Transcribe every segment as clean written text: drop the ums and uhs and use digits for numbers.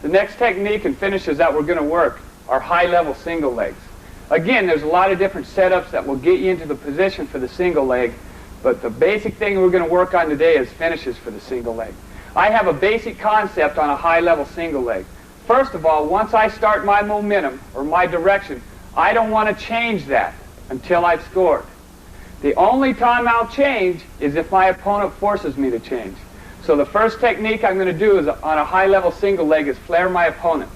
the next technique and finishes that we're going to work are high-level single legs. Again, there's a lot of different setups that will get you into the position for the single leg, but the basic thing we're going to work on today is finishes for the single leg. I have a basic concept on a high-level single leg. First of all, once I start my momentum or my direction, I don't want to change that until I've scored. The only time I'll change is if my opponent forces me to change. So the first technique I'm going to do is on a high-level single leg is flare my opponent.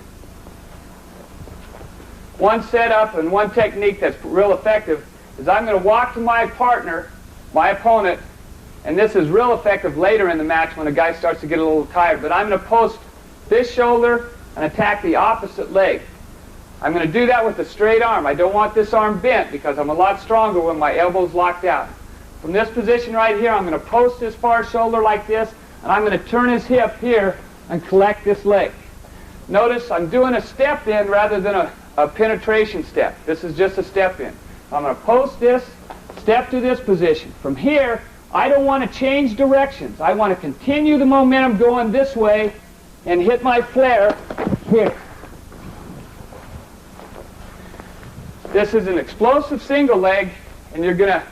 One setup and one technique that's real effective is I'm going to walk to my partner, my opponent, and this is real effective later in the match when a guy starts to get a little tired, but I'm going to post this shoulder and attack the opposite leg. I'm going to do that with a straight arm. I don't want this arm bent because I'm a lot stronger when my elbow's locked out. From this position right here, I'm going to post this far shoulder like this, and I'm going to turn his hip here and collect this leg. Notice I'm doing a step in rather than a penetration step. This is just a step in. I'm going to post this, step to this position. From here, I don't want to change directions. I want to continue the momentum going this way and hit my flare here. This is an explosive single leg, and you're going to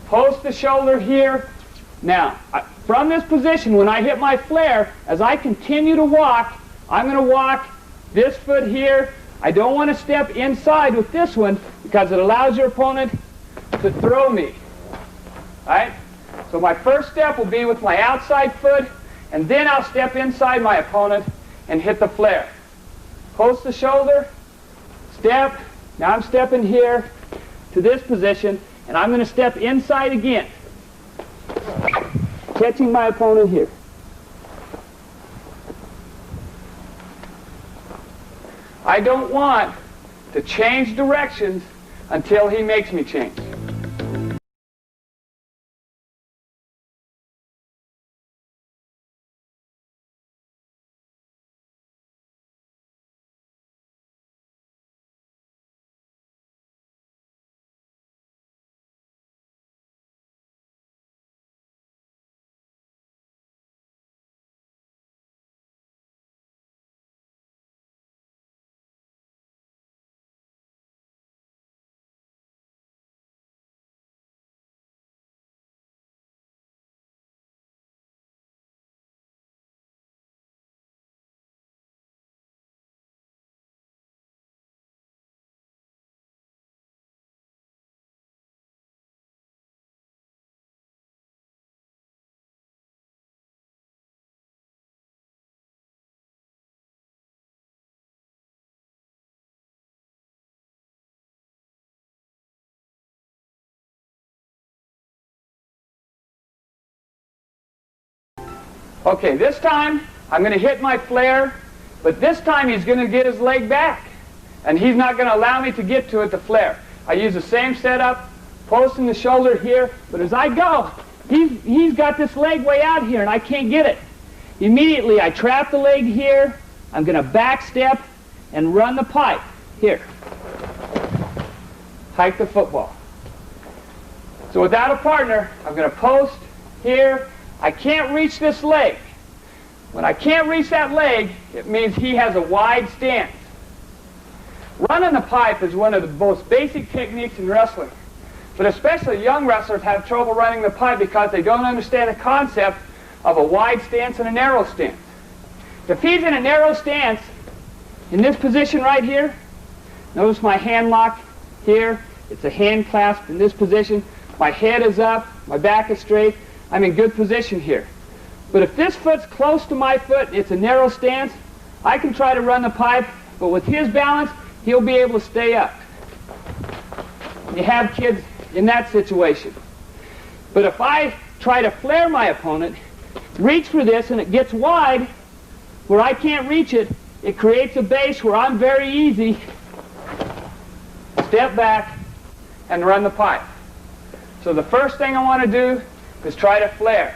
post the shoulder here. Now, from this position, when I hit my flare, as I continue to walk, I'm going to walk this foot here. I don't want to step inside with this one because it allows your opponent to throw me. All right? So my first step will be with my outside foot, and then I'll step inside my opponent and hit the flare. Post the shoulder, step. Now I'm stepping here to this position, and I'm going to step inside again, catching my opponent here. I don't want to change directions until he makes me change. Okay, this time I'm going to hit my flare, but this time he's going to get his leg back, and he's not going to allow me to get to it to flare. I use the same setup, posting the shoulder here, but as I go, he's got this leg way out here, and I can't get it. Immediately, I trap the leg here. I'm going to back step and run the pipe here. Hike the football. So without a partner, I'm going to post here. I can't reach this leg. When I can't reach that leg, it means he has a wide stance. Running the pipe is one of the most basic techniques in wrestling. But especially young wrestlers have trouble running the pipe because they don't understand the concept of a wide stance and a narrow stance. If he's in a narrow stance, in this position right here, notice my hand lock here. It's a hand clasp in this position. My head is up, my back is straight. I'm in good position here. But if this foot's close to my foot, it's a narrow stance, I can try to run the pipe, but with his balance, he'll be able to stay up. You have kids in that situation. But if I try to flare my opponent, reach for this, and it gets wide, where I can't reach it, it creates a base where I'm very easy, step back, and run the pipe. So the first thing I want to do is try to flare.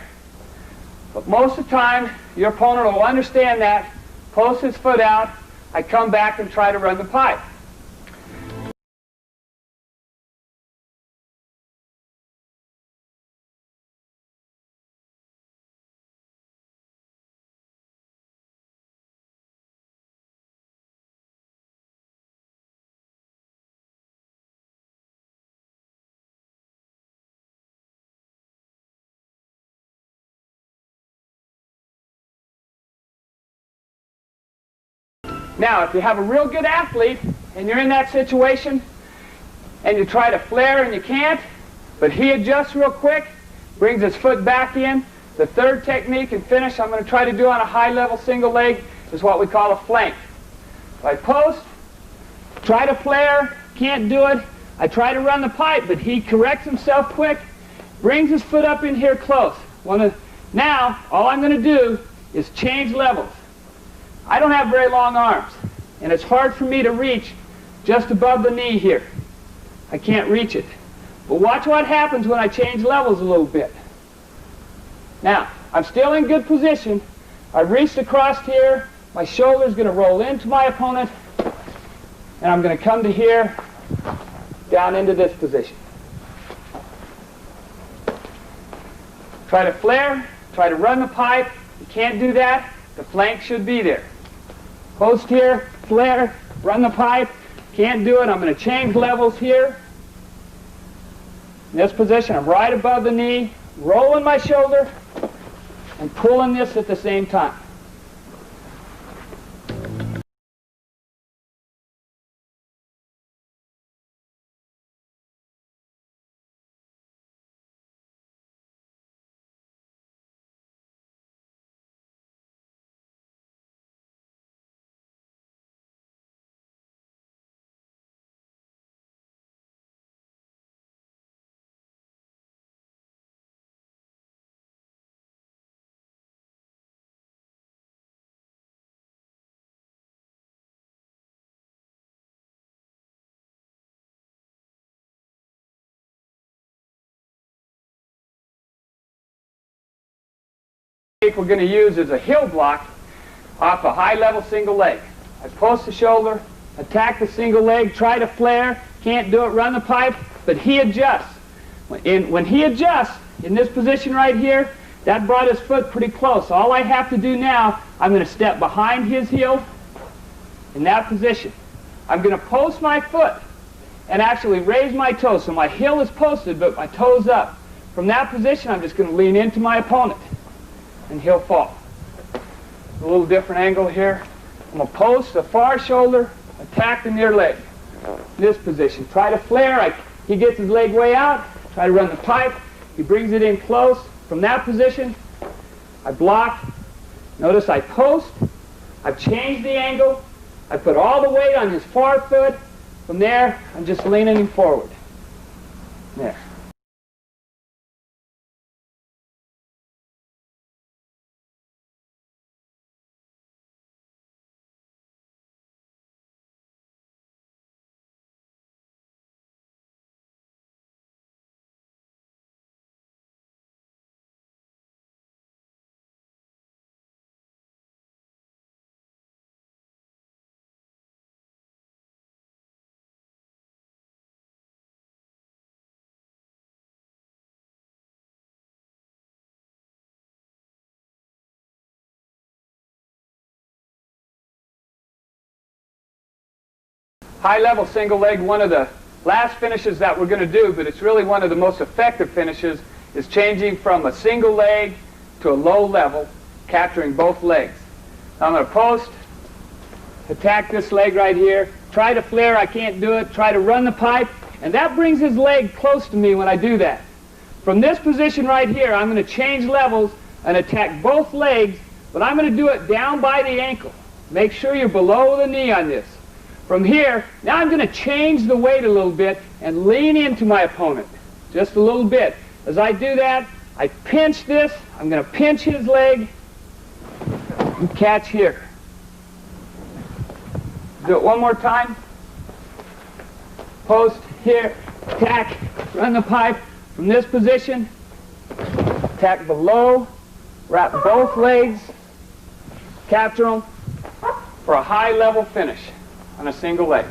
But most of the time, your opponent will understand that, post his foot out, I come back and try to run the pipe. Now, if you have a real good athlete and you're in that situation and you try to flare and you can't, but he adjusts real quick, brings his foot back in, the third technique and finish I'm going to try to do on a high-level single leg is what we call a flank. If I post, try to flare, can't do it, I try to run the pipe, but he corrects himself quick, brings his foot up in here close. Now, all I'm going to do is change levels. I don't have very long arms, and it's hard for me to reach just above the knee here. I can't reach it. But watch what happens when I change levels a little bit. Now, I'm still in good position. I've reached across here. My shoulder's going to roll into my opponent, and I'm going to come to here, down into this position. Try to flare, try to run the pipe. You can't do that. The flank should be there. Post here, flare, run the pipe. Can't do it. I'm going to change levels here. In this position, I'm right above the knee, rolling my shoulder, and pulling this at the same time. We're going to use is a heel block off a high-level single leg. I post the shoulder, attack the single leg, try to flare, can't do it, run the pipe, but he adjusts. When he adjusts, in this position right here, that brought his foot pretty close. All I have to do now, I'm going to step behind his heel in that position. I'm going to post my foot and actually raise my toes. So my heel is posted, but my toe's up. From that position, I'm just going to lean into my opponent, and he'll fall. A little different angle here. I'm going to post the far shoulder, attack the near leg. This position. Try to flare. He gets his leg way out. Try to run the pipe. He brings it in close. From that position, I block. Notice I post. I've changed the angle. I put all the weight on his far foot. From there, I'm just leaning him forward. There. High-level single leg, one of the last finishes that we're going to do, but it's really one of the most effective finishes, is changing from a single leg to a low level, capturing both legs. Now I'm going to post, attack this leg right here, try to flare, I can't do it, try to run the pipe, and that brings his leg close to me when I do that. From this position right here, I'm going to change levels and attack both legs, but I'm going to do it down by the ankle. Make sure you're below the knee on this. From here, now I'm going to change the weight a little bit and lean into my opponent, just a little bit. As I do that, I pinch this. I'm going to pinch his leg and catch here. Do it one more time. Post here, attack, run the pipe. From this position, attack below, wrap both legs, capture them for a high-level finish on a single leg.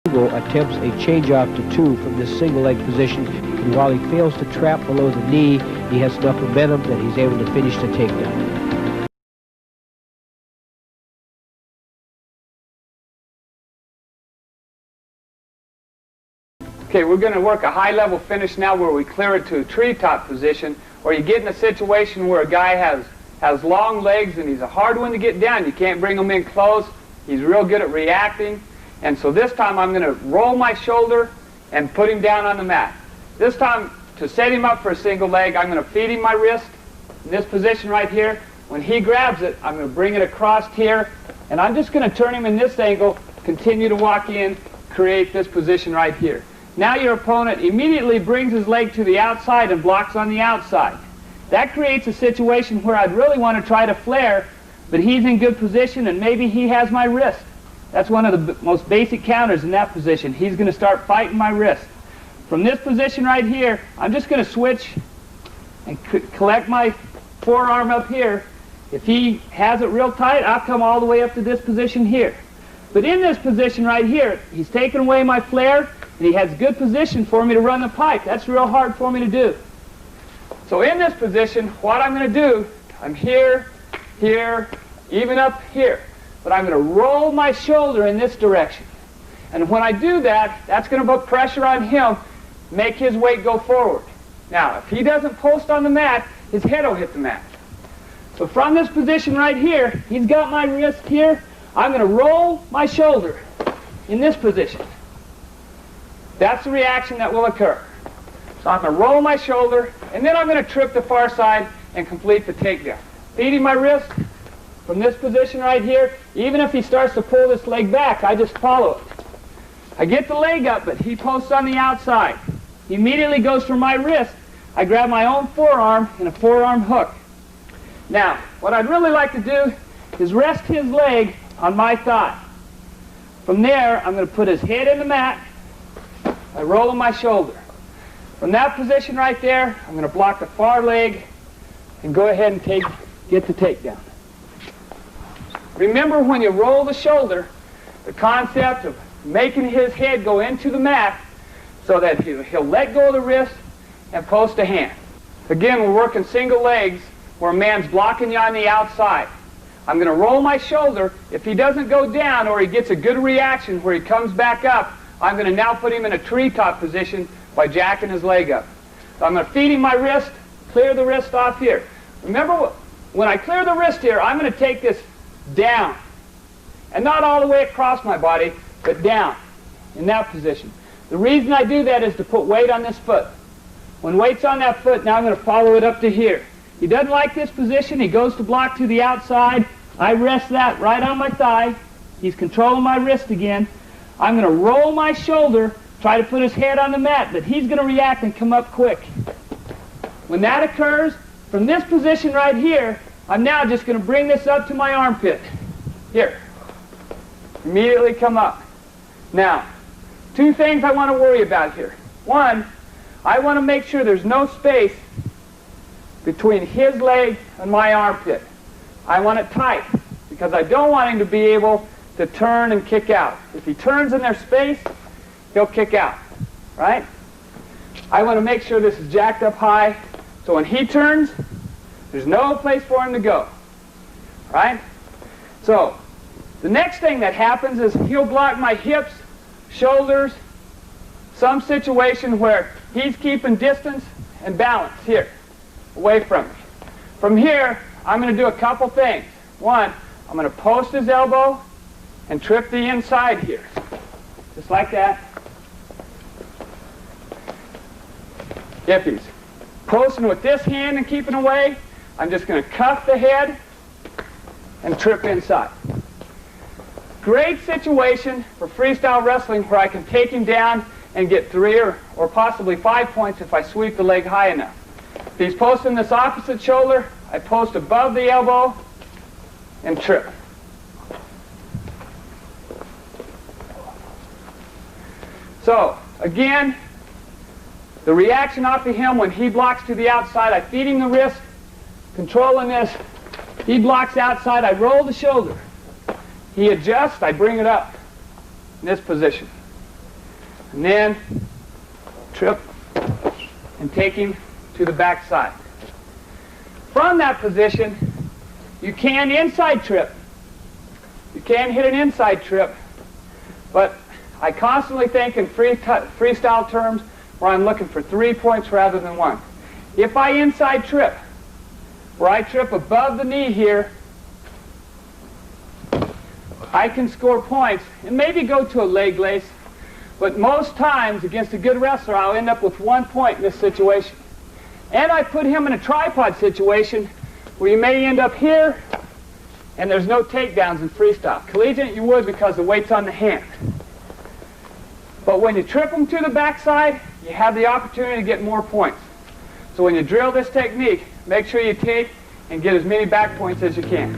Attempts a change-off to 2 from this single leg position, and while he fails to trap below the knee, he has enough momentum that he's able to finish the takedown. Okay, we're going to work a high-level finish now where we clear it to a treetop position, or you get in a situation where a guy has long legs and he's a hard one to get down. You can't bring him in close. He's real good at reacting. And so this time I'm going to roll my shoulder and put him down on the mat. This time, to set him up for a single leg, I'm going to feed him my wrist in this position right here. When he grabs it, I'm going to bring it across here, and I'm just going to turn him in this angle, continue to walk in, create this position right here. Now your opponent immediately brings his leg to the outside and blocks on the outside. That creates a situation where I'd really want to try to flare, but he's in good position and maybe he has my wrist. That's one of the most basic counters in that position. He's going to start fighting my wrist. From this position right here, I'm just going to switch and collect my forearm up here. If he has it real tight, I'll come all the way up to this position here. But in this position right here, he's taken away my flare, and he has good position for me to run the pipe. That's real hard for me to do. So in this position, what I'm going to do, I'm here, here, even up here. But I'm going to roll my shoulder in this direction. And when I do that, that's going to put pressure on him, make his weight go forward. Now, if he doesn't post on the mat, his head will hit the mat. So from this position right here, he's got my wrist here. I'm going to roll my shoulder in this position. That's the reaction that will occur. So I'm going to roll my shoulder, and then I'm going to trip the far side and complete the takedown. Feeding my wrist from this position right here. Even if he starts to pull this leg back, I just follow it. I get the leg up, but he posts on the outside. He immediately goes for my wrist. I grab my own forearm in a forearm hook. Now, what I'd really like to do is rest his leg on my thigh. From there, I'm going to put his head in the mat. I roll on my shoulder. From that position right there, I'm going to block the far leg and go ahead and get the takedown. Remember, when you roll the shoulder, the concept of making his head go into the mat so that he'll let go of the wrist and post a hand. Again, we're working single legs where a man's blocking you on the outside. I'm going to roll my shoulder. If he doesn't go down or he gets a good reaction where he comes back up, I'm going to now put him in a treetop position by jacking his leg up. So I'm going to feed him my wrist, clear the wrist off here. Remember, when I clear the wrist here, I'm going to take this down. And not all the way across my body, but down in that position. The reason I do that is to put weight on this foot. When weight's on that foot, now I'm going to follow it up to here. He doesn't like this position. He goes to block to the outside. I rest that right on my thigh. He's controlling my wrist again. I'm going to roll my shoulder, try to put his head on the mat, but he's going to react and come up quick. When that occurs, from this position right here, I'm now just going to bring this up to my armpit. Here. Immediately come up. Now, two things I want to worry about here. One, I want to make sure there's no space between his leg and my armpit. I want it tight because I don't want him to be able to turn and kick out. If he turns in there's space, he'll kick out, right? I want to make sure this is jacked up high so when he turns, there's no place for him to go, right? So the next thing that happens is he'll block my hips, shoulders, some situation where he's keeping distance and balance here, away from me. From here, I'm going to do a couple things. One, I'm going to post his elbow and trip the inside here, just like that. If he's posting with this hand and keeping away, I'm just going to cuff the head and trip inside. Great situation for freestyle wrestling where I can take him down and get 3 or possibly 5 points if I sweep the leg high enough. If he's posting this opposite shoulder, I post above the elbow and trip. So, again, the reaction off of him when he blocks to the outside, I feed him the wrist, controlling this. He blocks outside, I roll the shoulder. He adjusts, I bring it up in this position. And then trip and take him to the back side. From that position, you can inside trip. You can hit an inside trip, but I constantly think in freestyle terms where I'm looking for 3 points rather than 1. If I inside trip, where I trip above the knee here, I can score points and maybe go to a leg lace, but most times against a good wrestler I'll end up with 1 point in this situation. And I put him in a tripod situation where you may end up here and there's no takedowns in freestyle. Collegiate you would because the weight's on the hand. But when you trip them to the backside, you have the opportunity to get more points. So when you drill this technique, make sure you take and get as many back points as you can.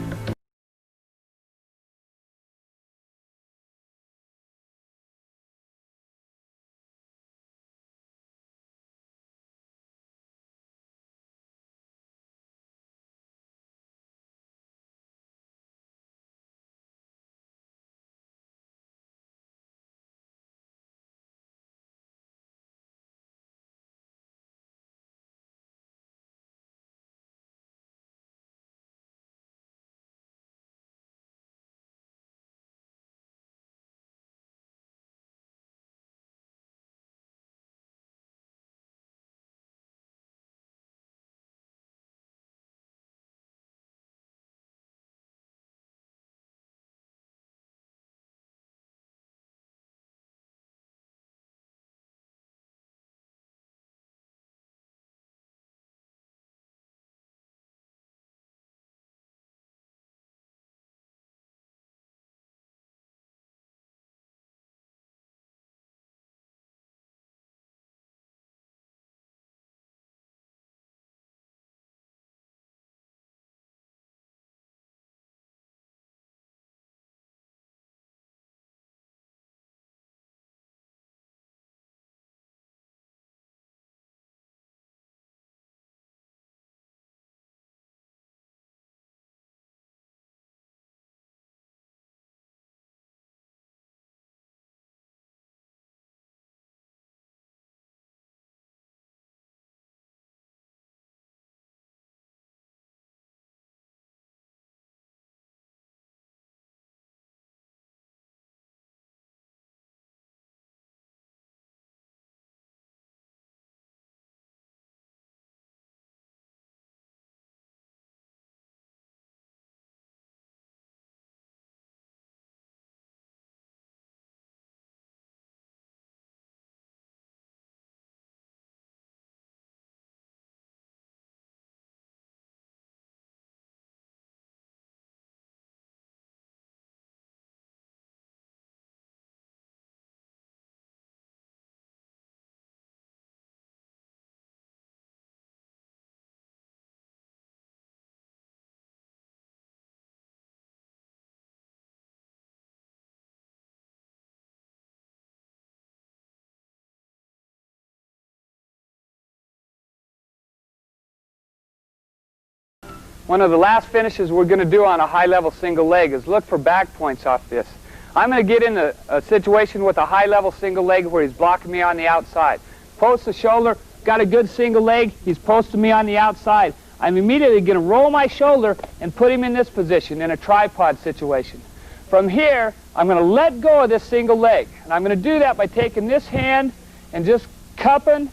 One of the last finishes we're going to do on a high-level single leg is look for back points off this. I'm going to get in a situation with a high-level single leg where he's blocking me on the outside. Post the shoulder, got a good single leg, he's posting me on the outside. I'm immediately going to roll my shoulder and put him in this position in a tripod situation. From here, I'm going to let go of this single leg. And I'm going to do that by taking this hand and just cupping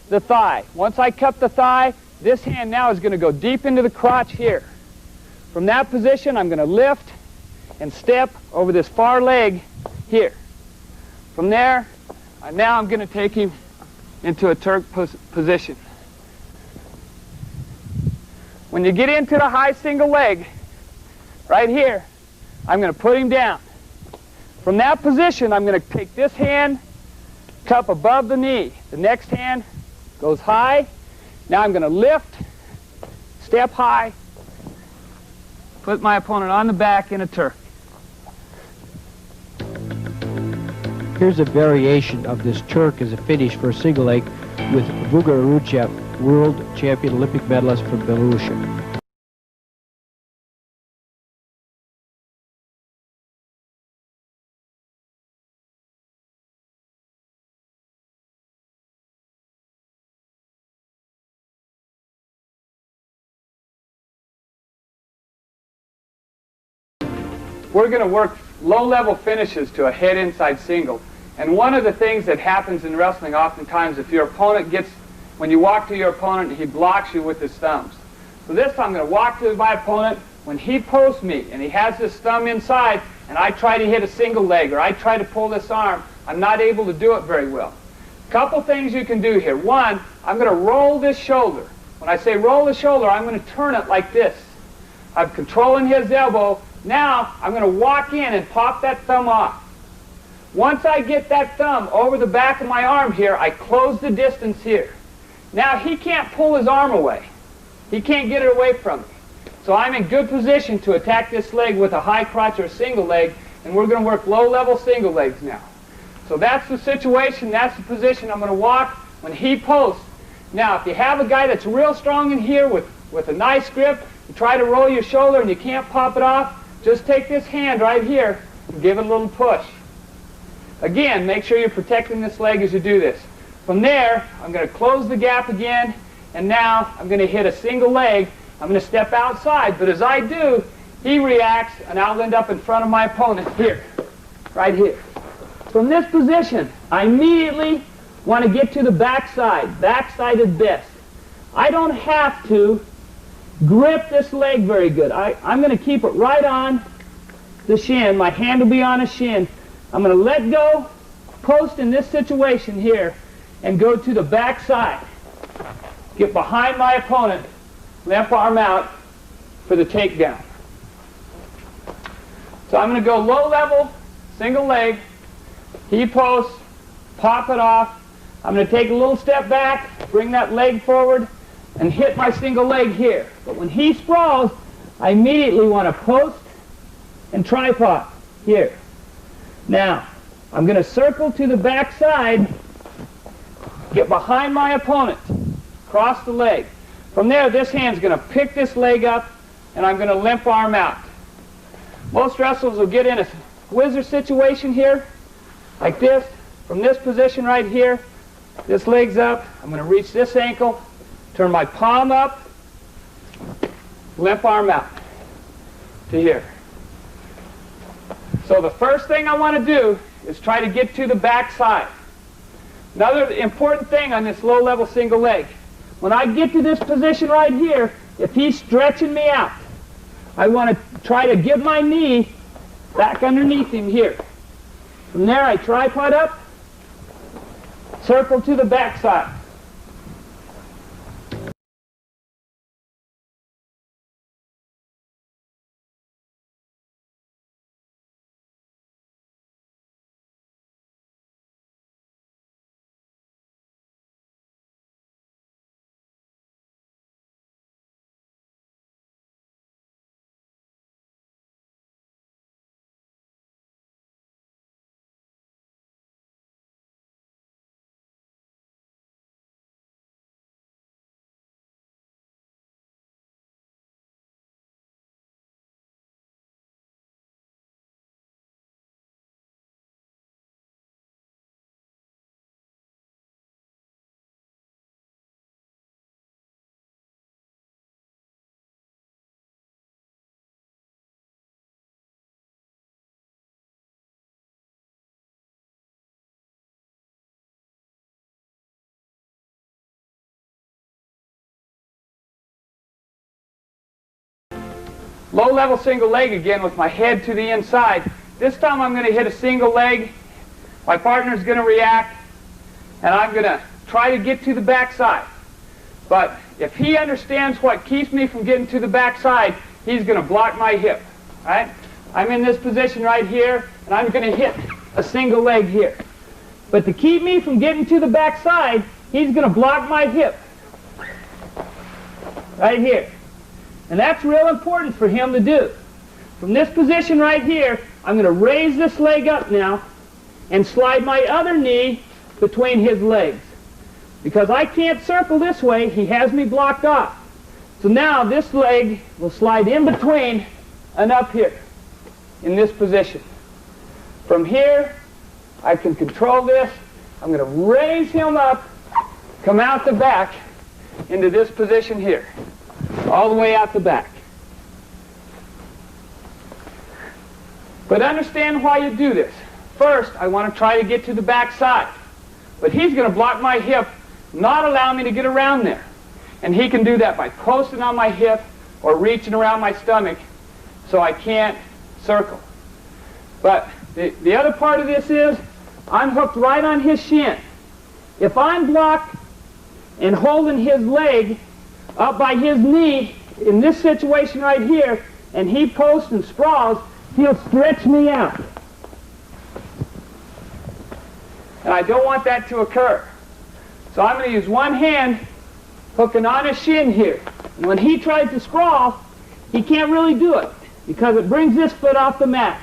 the thigh. Once I cup the thigh, this hand now is going to go deep into the crotch here. From that position, I'm going to lift and step over this far leg here. From there, now I'm going to take him into a Turk position. When you get into the high single leg, right here, I'm going to put him down. From that position, I'm going to take this hand, cup above the knee. The next hand goes high. Now I'm going to lift, step high, put my opponent on the back in a Turk. Here's a variation of this Turk as a finish for a single leg with Vugar Ruchev, world champion Olympic medalist from Belarus. We're going to work low-level finishes to a head inside single. And one of the things that happens in wrestling oftentimes, if your opponent when you walk to your opponent, he blocks you with his thumbs. So this time I'm going to walk to my opponent. When he posts me and he has his thumb inside and I try to hit a single leg or I try to pull this arm, I'm not able to do it very well. Couple things you can do here. One, I'm going to roll this shoulder. When I say roll the shoulder, I'm going to turn it like this. I'm controlling his elbow. Now I'm going to walk in and pop that thumb off. Once I get that thumb over the back of my arm here, I close the distance here. Now he can't pull his arm away. He can't get it away from me. So I'm in good position to attack this leg with a high crotch or a single leg, and we're going to work low-level single legs now. So that's the situation, that's the position I'm going to walk when he posts. Now, if you have a guy that's real strong in here with a nice grip, you try to roll your shoulder and you can't pop it off, just take this hand right here and give it a little push. Again, make sure you're protecting this leg as you do this. From there, I'm going to close the gap again, and now I'm going to hit a single leg. I'm going to step outside, but as I do, he reacts, and I'll end up in front of my opponent here, right here. From this position, I immediately want to get to the backside. Backside is best. I don't have to grip this leg very good. I'm going to keep it right on the shin. My hand will be on his shin. I'm going to let go, post in this situation here, and go to the backside. Get behind my opponent, left arm out for the takedown. So I'm going to go low level, single leg. He posts, pop it off. I'm going to take a little step back, bring that leg forward, and hit my single leg here. But when he sprawls, I immediately want to post and tripod here. Now, I'm going to circle to the backside, get behind my opponent, cross the leg. From there, this hand's going to pick this leg up, and I'm going to limp arm out. Most wrestlers will get in a whizzer situation here, like this. From this position right here, this leg's up. I'm going to reach this ankle, turn my palm up, limp arm out to here. So the first thing I want to do is try to get to the backside. Another important thing on this low-level single leg, when I get to this position right here, if he's stretching me out, I want to try to get my knee back underneath him here. From there, I tripod up, circle to the backside. Low-level single leg again with my head to the inside. This time I'm going to hit a single leg. My partner's going to react, and I'm going to try to get to the backside. But if he understands what keeps me from getting to the backside, he's going to block my hip. Right? I'm in this position right here, and I'm going to hit a single leg here. But to keep me from getting to the backside, he's going to block my hip. Right here. And that's real important for him to do. From this position right here, I'm going to raise this leg up now and slide my other knee between his legs. Because I can't circle this way, he has me blocked off. So now this leg will slide in between and up here in this position. From here, I can control this. I'm going to raise him up, come out the back into this position here. All the way out the back. But understand why you do this. first I want to try to get to the back side. But he's going to block my hip, not allow me to get around there. And he can do that by posting on my hip or reaching around my stomach so I can't circle. But the other part of this is I'm hooked right on his shin. If I'm blocked and holding his leg up by his knee in this situation right here, and he posts and sprawls, he'll stretch me out. And I don't want that to occur. So I'm going to use one hand hooking on his shin here. And when he tries to sprawl, he can't really do it because it brings this foot off the mat.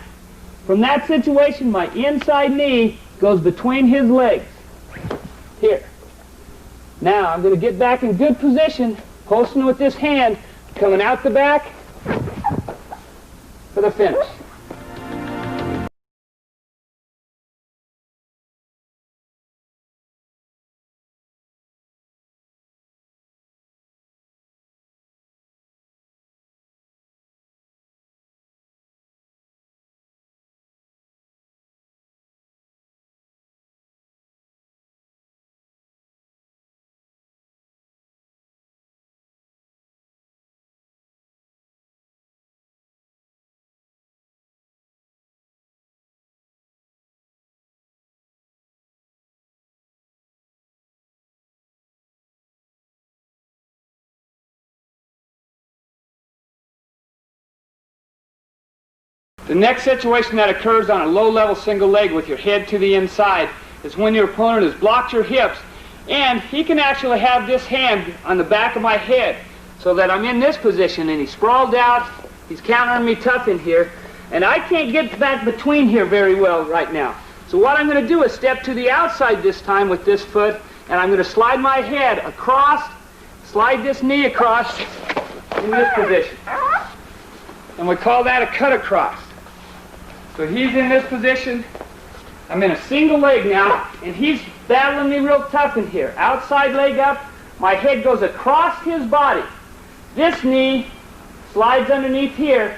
From that situation, my inside knee goes between his legs. Here. Now I'm going to get back in good position, posting with this hand, coming out the back for the finish. The next situation that occurs on a low-level single leg with your head to the inside is when your opponent has blocked your hips, and he can actually have this hand on the back of my head so that I'm in this position and he's sprawled out, he's countering me tough in here, and I can't get back between here very well right now. So what I'm going to do is step to the outside this time with this foot, and I'm going to slide my head across, slide this knee across in this position. And we call that a cut across. So he's in this position. I'm in a single leg now, and he's battling me real tough in here. Outside leg up, my head goes across his body. This knee slides underneath here,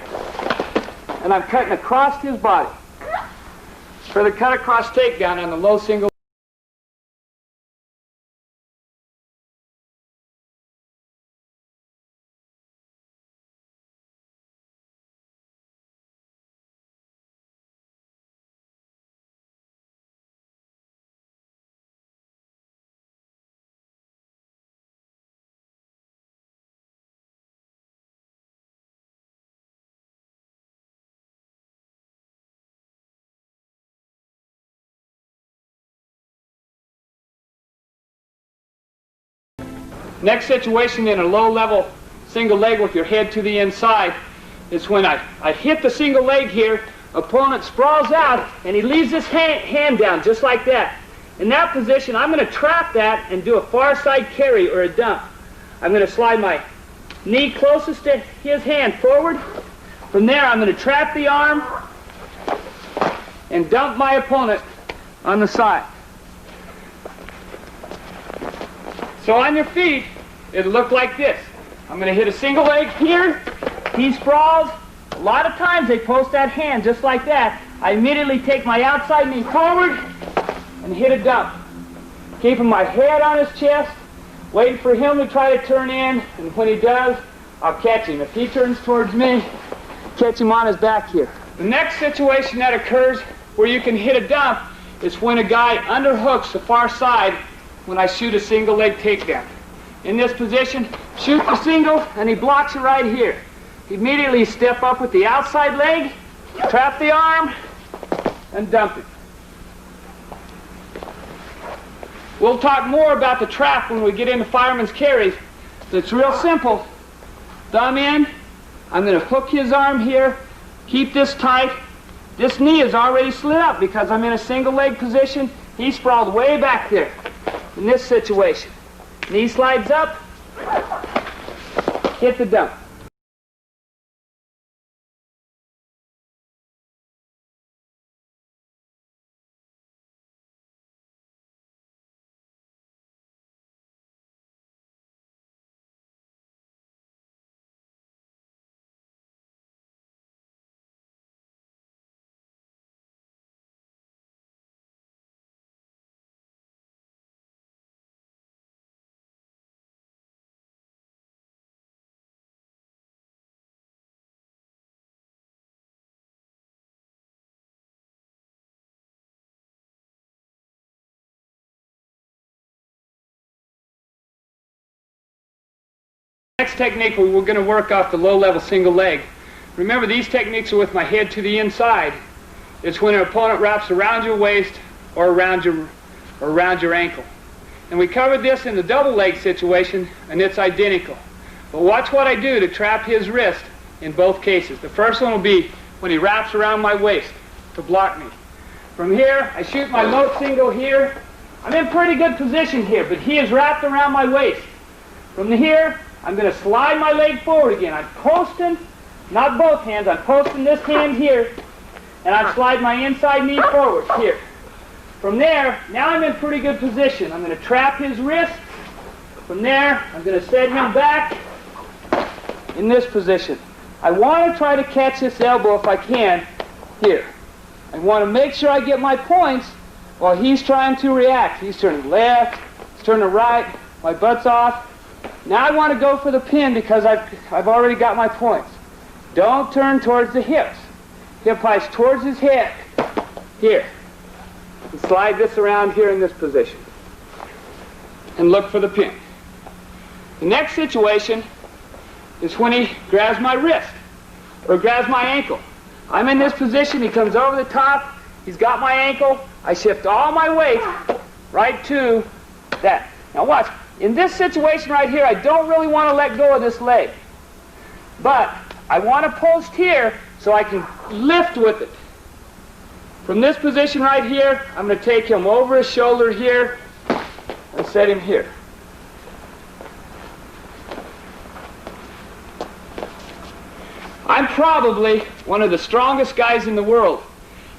and I'm cutting across his body for the cut across takedown on the low single. Next situation in a low-level single leg with your head to the inside is when I hit the single leg here, opponent sprawls out, and he leaves his hand down just like that. In that position, I'm going to trap that and do a far side carry or a dump. I'm going to slide my knee closest to his hand forward. From there, I'm going to trap the arm and dump my opponent on the side. So on your feet, it'll look like this. I'm going to hit a single leg here. He sprawls. A lot of times they post that hand just like that. I immediately take my outside knee forward and hit a dump. Keeping my head on his chest, waiting for him to try to turn in, and when he does, I'll catch him. If he turns towards me, catch him on his back here. The next situation that occurs where you can hit a dump is when a guy underhooks the far side when I shoot a single leg takedown. In this position, shoot the single, and he blocks it right here. Immediately step up with the outside leg, trap the arm, and dump it. We'll talk more about the trap when we get into fireman's carries. It's real simple. Thumb in, I'm going to hook his arm here, keep this tight. This knee is already slid up because I'm in a single leg position. He sprawled way back there. In this situation, knee slides up, hit the dump. Next technique, we're going to work off the low-level single leg. Remember, these techniques are with my head to the inside. It's when an opponent wraps around your waist or around your ankle. And we covered this in the double leg situation, and it's identical. But watch what I do to trap his wrist in both cases. The first one will be when he wraps around my waist to block me. From here, I shoot my low single here. I'm in pretty good position here, but he is wrapped around my waist. From here, I'm going to slide my leg forward again. I'm posting, not both hands, I'm posting this hand here, and I slide my inside knee forward here. From there, now I'm in pretty good position. I'm going to trap his wrist. From there, I'm going to set him back in this position. I want to try to catch this elbow if I can here. I want to make sure I get my points while he's trying to react. He's turning left, he's turning right, my butt's off. Now I want to go for the pin because I've already got my points. Don't turn towards the hips. Hip highs towards his head. Here. And slide this around here in this position. And look for the pin. The next situation is when he grabs my wrist or grabs my ankle. I'm in this position, he comes over the top, he's got my ankle, I shift all my weight right to that. Now watch, in this situation right here, I don't really want to let go of this leg. But I want to post here so I can lift with it. From this position right here, I'm going to take him over his shoulder here and set him here. I'm probably one of the strongest guys in the world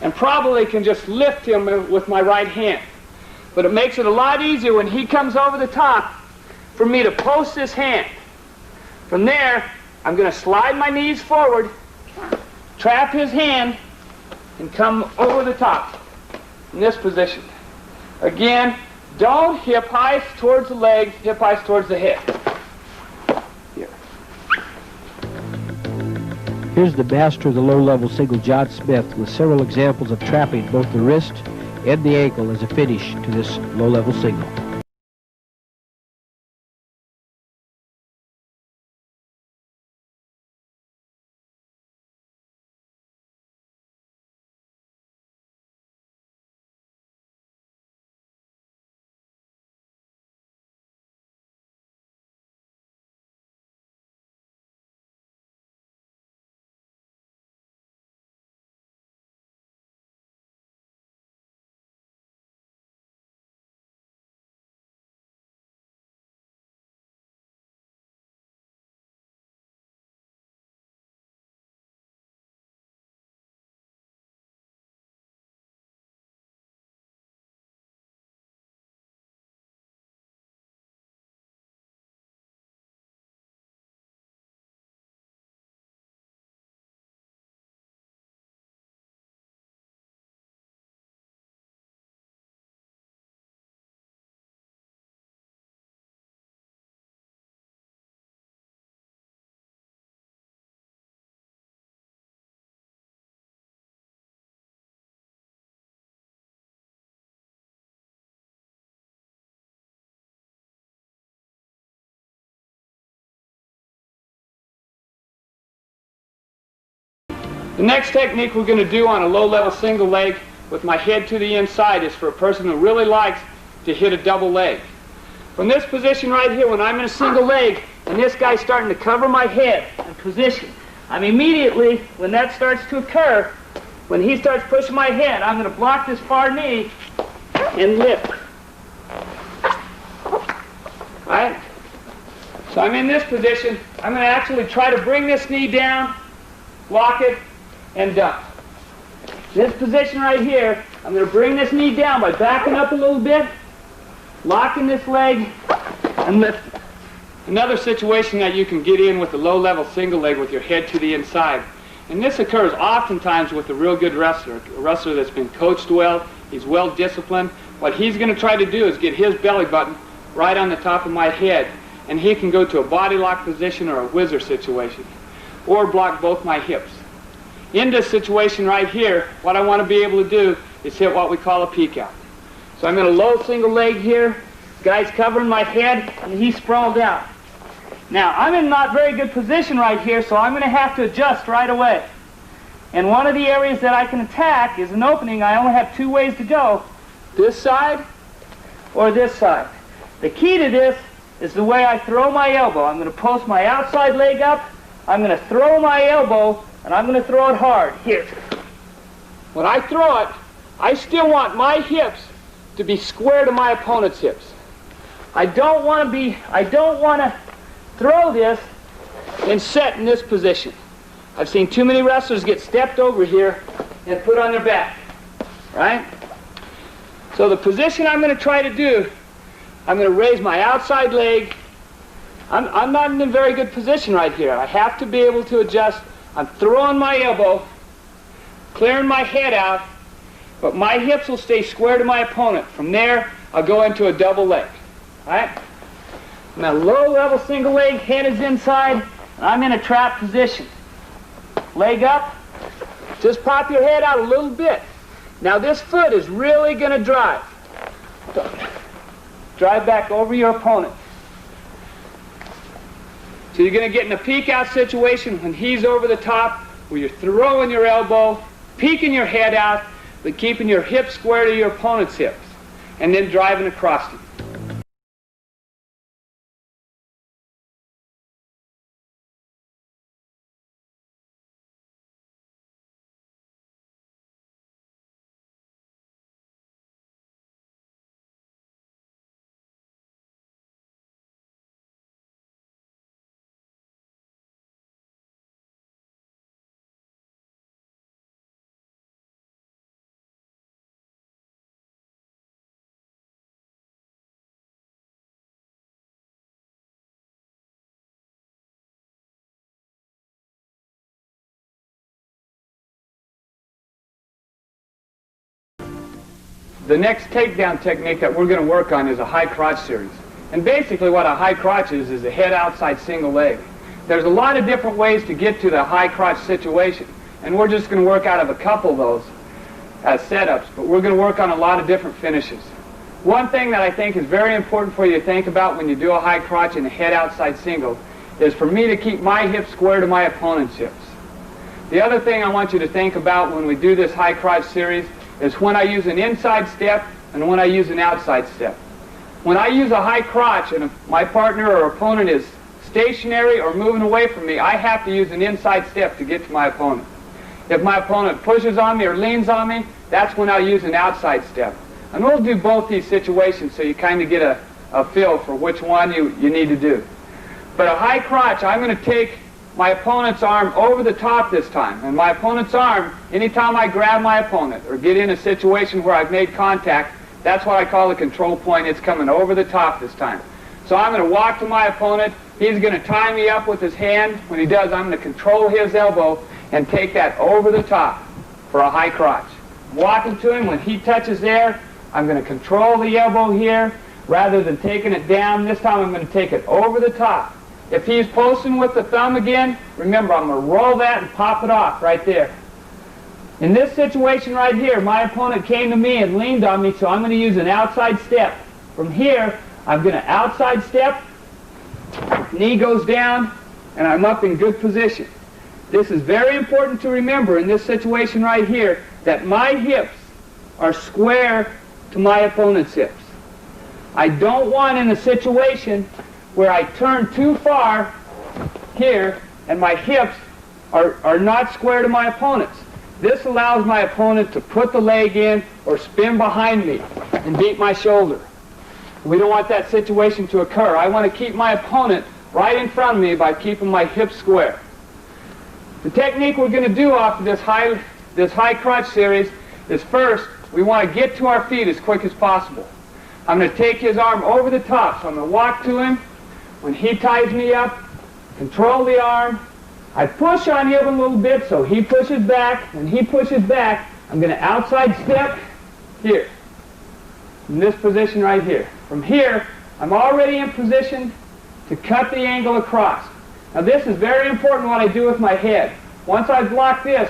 and probably can just lift him with my right hand. But it makes it a lot easier when he comes over the top for me to post his hand. From there, I'm going to slide my knees forward, trap his hand, and come over the top in this position. Again, don't hip highs towards the legs, hip highs towards the head. Here. Here's the master of the low-level single, John Smith, with several examples of trapping both the wrist and the ankle as a finish to this low-level single. The next technique we're going to do on a low-level single leg with my head to the inside is for a person who really likes to hit a double leg. From this position right here, when I'm in a single leg and this guy's starting to cover my head and position, I'm immediately, when that starts to occur, when he starts pushing my head, I'm going to block this far knee and lift. Right? So I'm in this position. I'm going to actually try to bring this knee down, block it, and dump. This position right here, I'm going to bring this knee down by backing up a little bit, locking this leg, and lifting. Another situation that you can get in with a low-level single leg with your head to the inside. And this occurs oftentimes with a real good wrestler, a wrestler that's been coached well, he's well disciplined. What he's going to try to do is get his belly button right on the top of my head, and he can go to a body lock position or a whizzer situation, or block both my hips. In this situation right here, what I want to be able to do is hit what we call a peek out. So I'm in a low single leg here, guy's covering my head, and he's sprawled out. Now, I'm in not very good position right here, so I'm going to have to adjust right away. And one of the areas that I can attack is an opening. I only have two ways to go. This side or this side. The key to this is the way I throw my elbow. I'm going to post my outside leg up. I'm going to throw my elbow, and I'm going to throw it hard. Here. When I throw it, I still want my hips to be square to my opponent's hips. I don't want to throw this and set in this position. I've seen too many wrestlers get stepped over here and put on their back, right? So the position I'm going to try to do, I'm going to raise my outside leg. I'm not in a very good position right here. I have to be able to adjust. I'm throwing my elbow, clearing my head out, but my hips will stay square to my opponent. From there, I'll go into a double leg, right? I'm at a low-level single leg, head is inside, and I'm in a trap position. Leg up, just pop your head out a little bit. Now this foot is really going to drive. Drive back over your opponent. So you're going to get in a peek out situation when he's over the top, where you're throwing your elbow, peeking your head out, but keeping your hips square to your opponent's hips, and then driving across him. The next takedown technique that we're going to work on is a high crotch series. And basically what a high crotch is a head outside single leg. There's a lot of different ways to get to the high crotch situation. And we're just going to work out of a couple of those as setups, but we're going to work on a lot of different finishes. One thing that I think is very important for you to think about when you do a high crotch and a head outside single is for me to keep my hips square to my opponent's hips. The other thing I want you to think about when we do this high crotch series is when I use an inside step and when I use an outside step. When I use a high crotch and if my partner or opponent is stationary or moving away from me, I have to use an inside step to get to my opponent. If my opponent pushes on me or leans on me, that's when I'll use an outside step. And we'll do both these situations so you kind of get a feel for which one you need to do. But a high crotch, I'm going to take my opponent's arm over the top this time. And my opponent's arm, anytime I grab my opponent or get in a situation where I've made contact, that's what I call the control point. It's coming over the top this time. So I'm going to walk to my opponent. He's going to tie me up with his hand. When he does, I'm going to control his elbow and take that over the top for a high crotch. Walking to him, when he touches there, I'm going to control the elbow here. Rather than taking it down, this time I'm going to take it over the top. If he's posting with the thumb again, remember I'm going to roll that and pop it off right there. In this situation right here, my opponent came to me and leaned on me, so I'm going to use an outside step. From here, I'm going to outside step, knee goes down, and I'm up in good position. This is very important to remember in this situation right here, that my hips are square to my opponent's hips. I don't want in a situation where I turn too far here and my hips are not square to my opponent's. This allows my opponent to put the leg in or spin behind me and beat my shoulder. We don't want that situation to occur. I want to keep my opponent right in front of me by keeping my hips square. The technique we're going to do off of this high crotch series is first, we want to get to our feet as quick as possible. I'm going to take his arm over the top, so I'm going to walk to him. When he ties me up, control the arm. I push on him a little bit so he pushes back. When he pushes back, I'm going to outside step here, in this position right here. From here, I'm already in position to cut the angle across. Now this is very important what I do with my head. Once I block this,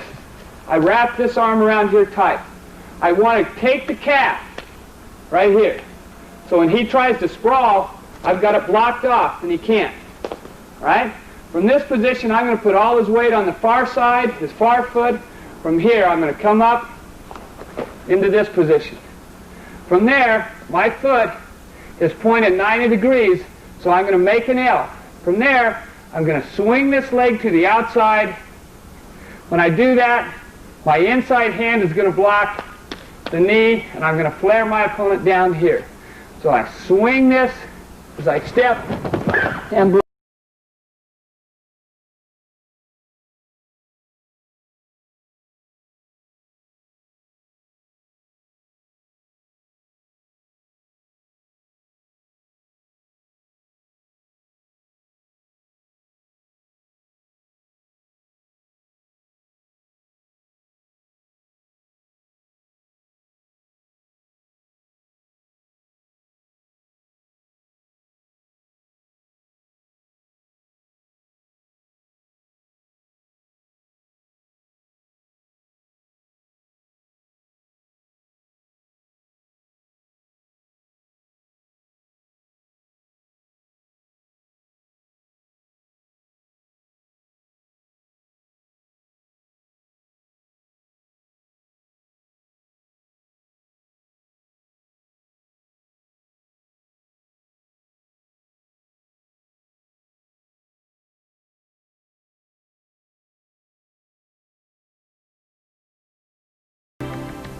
I wrap this arm around here tight. I want to take the calf right here. So when he tries to sprawl, I've got it blocked off and he can't. right? From this position, I'm going to put all his weight on the far side, his far foot. From here, I'm going to come up into this position. From there, my foot is pointed 90 degrees, so I'm going to make an L. From there, I'm going to swing this leg to the outside. When I do that, my inside hand is going to block the knee, and I'm going to flare my opponent down here. So I swing this as I step and block.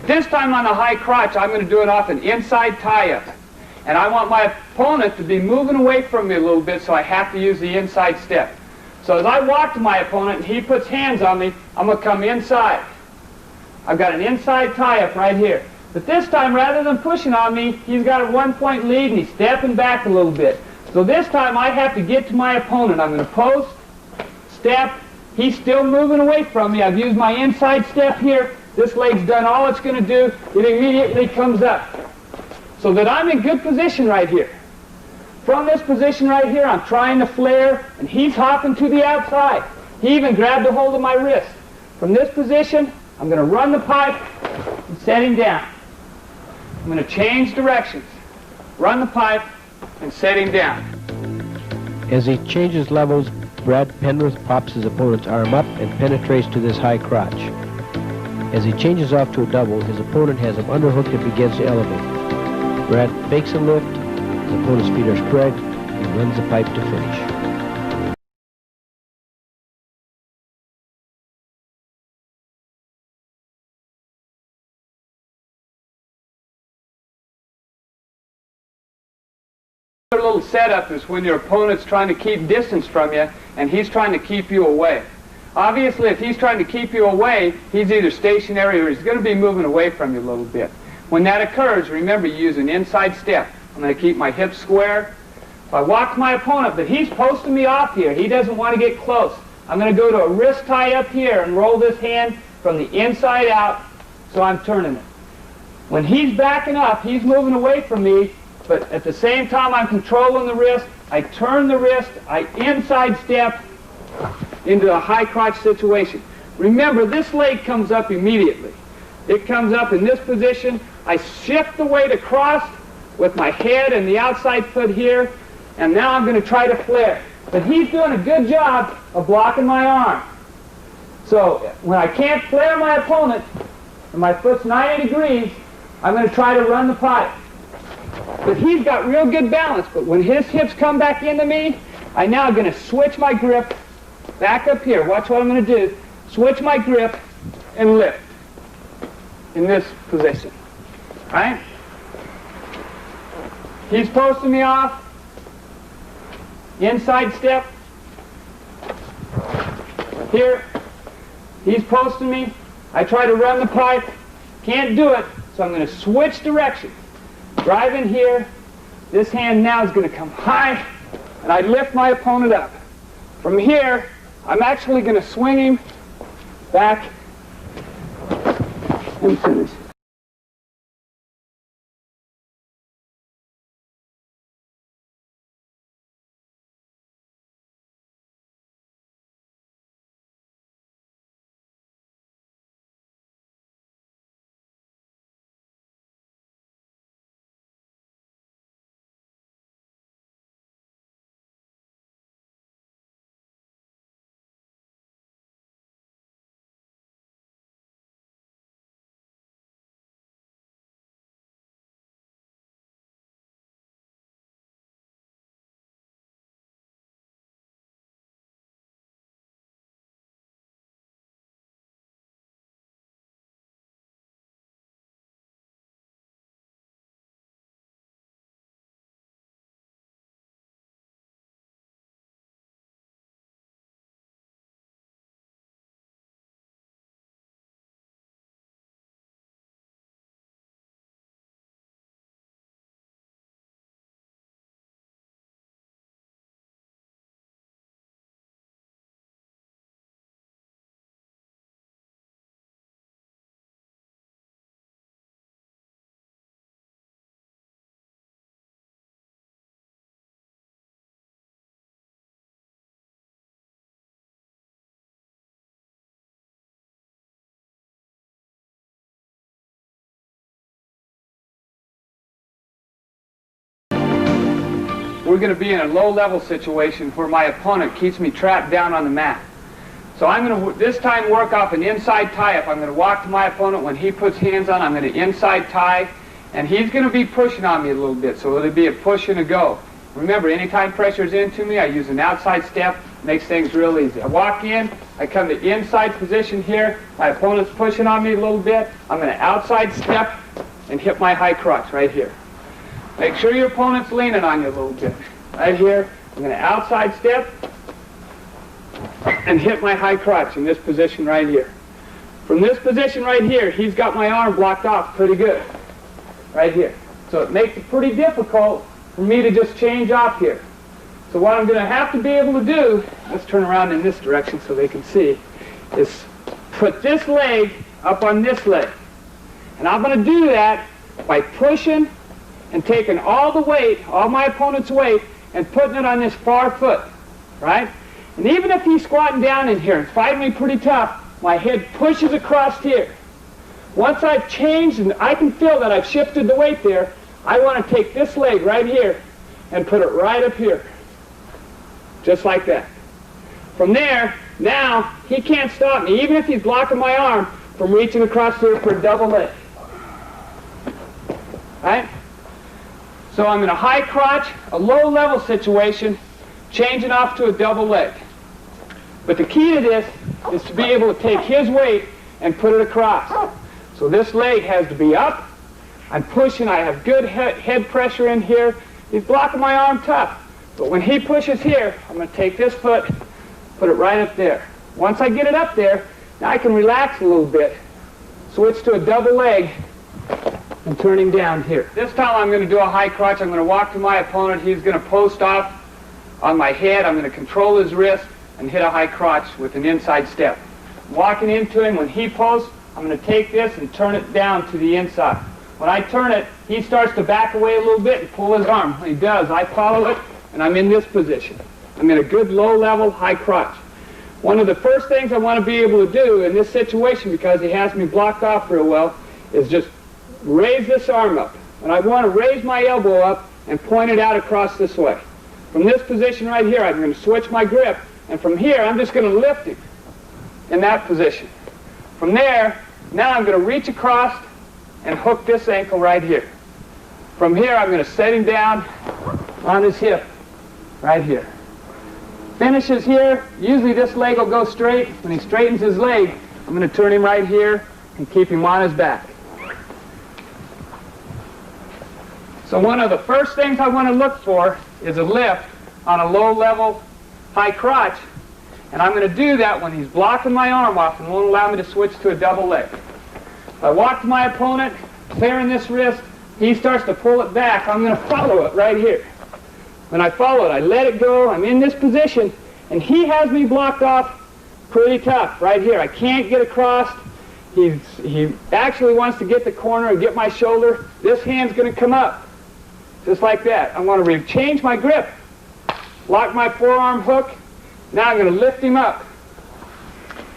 This time on the high crotch, I'm going to do it off an inside tie-up. And I want my opponent to be moving away from me a little bit, so I have to use the inside step. So as I walk to my opponent and he puts hands on me, I'm going to come inside. I've got an inside tie-up right here. But this time, rather than pushing on me, he's got a 1-point lead and he's stepping back a little bit. So this time I have to get to my opponent. I'm going to post, step. He's still moving away from me. I've used my inside step here. This leg's done all it's going to do. It immediately comes up. So that I'm in good position right here. From this position right here, I'm trying to flare, and he's hopping to the outside. He even grabbed a hold of my wrist. From this position, I'm going to run the pipe and set him down. I'm going to change directions. Run the pipe and set him down. As he changes levels, Brad Penrith pops his opponent's arm up and penetrates to this high crotch. As he changes off to a double, his opponent has him underhooked and begins to elevate. Brad fakes a lift, his opponent's feet are spread, and runs the pipe to finish. Another little setup is when your opponent's trying to keep distance from you and he's trying to keep you away. Obviously, if he's trying to keep you away, he's either stationary or he's going to be moving away from you a little bit. When that occurs, remember, you use an inside step. I'm going to keep my hips square. If I walk to my opponent, but he's posting me off here, he doesn't want to get close. I'm going to go to a wrist tie up here and roll this hand from the inside out so I'm turning it. When he's backing up, he's moving away from me, but at the same time I'm controlling the wrist. I turn the wrist, I inside step into a high crotch situation. Remember, this leg comes up immediately. It comes up in this position. I shift the weight across with my head and the outside foot here, and now I'm going to try to flare. But he's doing a good job of blocking my arm. So when I can't flare my opponent, and my foot's 90 degrees, I'm going to try to run the pipe. But he's got real good balance, but when his hips come back into me, I'm now going to switch my grip back up here. Watch what I'm going to do. Switch my grip and lift in this position. Right? He's posting me off. Inside step. Here. He's posting me. I try to run the pipe. Can't do it, so I'm going to switch directions. Drive in here. This hand now is going to come high, and I lift my opponent up. From here, I'm actually going to swing him back and finish. we're going to be in a low-level situation where my opponent keeps me trapped down on the mat. So I'm going to this time work off an inside tie-up. I'm going to walk to my opponent. When he puts hands on, I'm going to inside tie, and he's going to be pushing on me a little bit, so it'll be a push and a go. Remember, anytime pressure's into me, I use an outside step. Makes things real easy. I walk in, I come to inside position here. My opponent's pushing on me a little bit. I'm going to outside step and hit my high crotch right here. Make sure your opponent's leaning on you a little bit. Right here, I'm going to outside step and hit my high crotch in this position right here. From this position right here, he's got my arm blocked off pretty good. Right here. So it makes it pretty difficult for me to just change off here. So what I'm going to have to be able to do, let's turn around in this direction so they can see, is put this leg up on this leg. And I'm going to do that by pushing and taking all the weight, all my opponent's weight, and putting it on this far foot, right? And even if he's squatting down in here and fighting me pretty tough, my head pushes across here. Once I've changed and I can feel that I've shifted the weight there, I want to take this leg right here and put it right up here. Just like that. From there, now, he can't stop me, even if he's blocking my arm, from reaching across here for a double leg. Right? So I'm in a high crotch, a low level situation, changing off to a double leg. But the key to this is to be able to take his weight and put it across. So this leg has to be up. I'm pushing, I have good head pressure in here. He's blocking my arm tough. But when he pushes here, I'm going to take this foot, put it right up there. Once I get it up there, now I can relax a little bit. Switch to a double leg and turn him down here. This time I'm going to do a high crotch. I'm going to walk to my opponent. He's going to post off on my head. I'm going to control his wrist and hit a high crotch with an inside step. Walking into him, when he posts, I'm going to take this and turn it down to the inside. When I turn it, he starts to back away a little bit and pull his arm. When he does, I follow it, and I'm in this position. I'm in a good low-level, high crotch. One of the first things I want to be able to do in this situation, because he has me blocked off real well, is just raise this arm up. And I want to raise my elbow up and point it out across this way. From this position right here, I'm going to switch my grip, and from here, I'm just going to lift him in that position. From there, now I'm going to reach across and hook this ankle right here. From here, I'm going to set him down on his hip, right here. Finishes here. Usually this leg will go straight. When he straightens his leg, I'm going to turn him right here and keep him on his back. So one of the first things I want to look for is a lift on a low-level, high crotch. And I'm going to do that when he's blocking my arm off and won't allow me to switch to a double leg. If I walk to my opponent, clearing this wrist, he starts to pull it back. I'm going to follow it right here. When I follow it, I let it go. I'm in this position, and he has me blocked off pretty tough right here. I can't get across. He actually wants to get the corner and get my shoulder. This hand's going to come up, just like that. I want to change my grip, lock my forearm hook. Now I'm going to lift him up.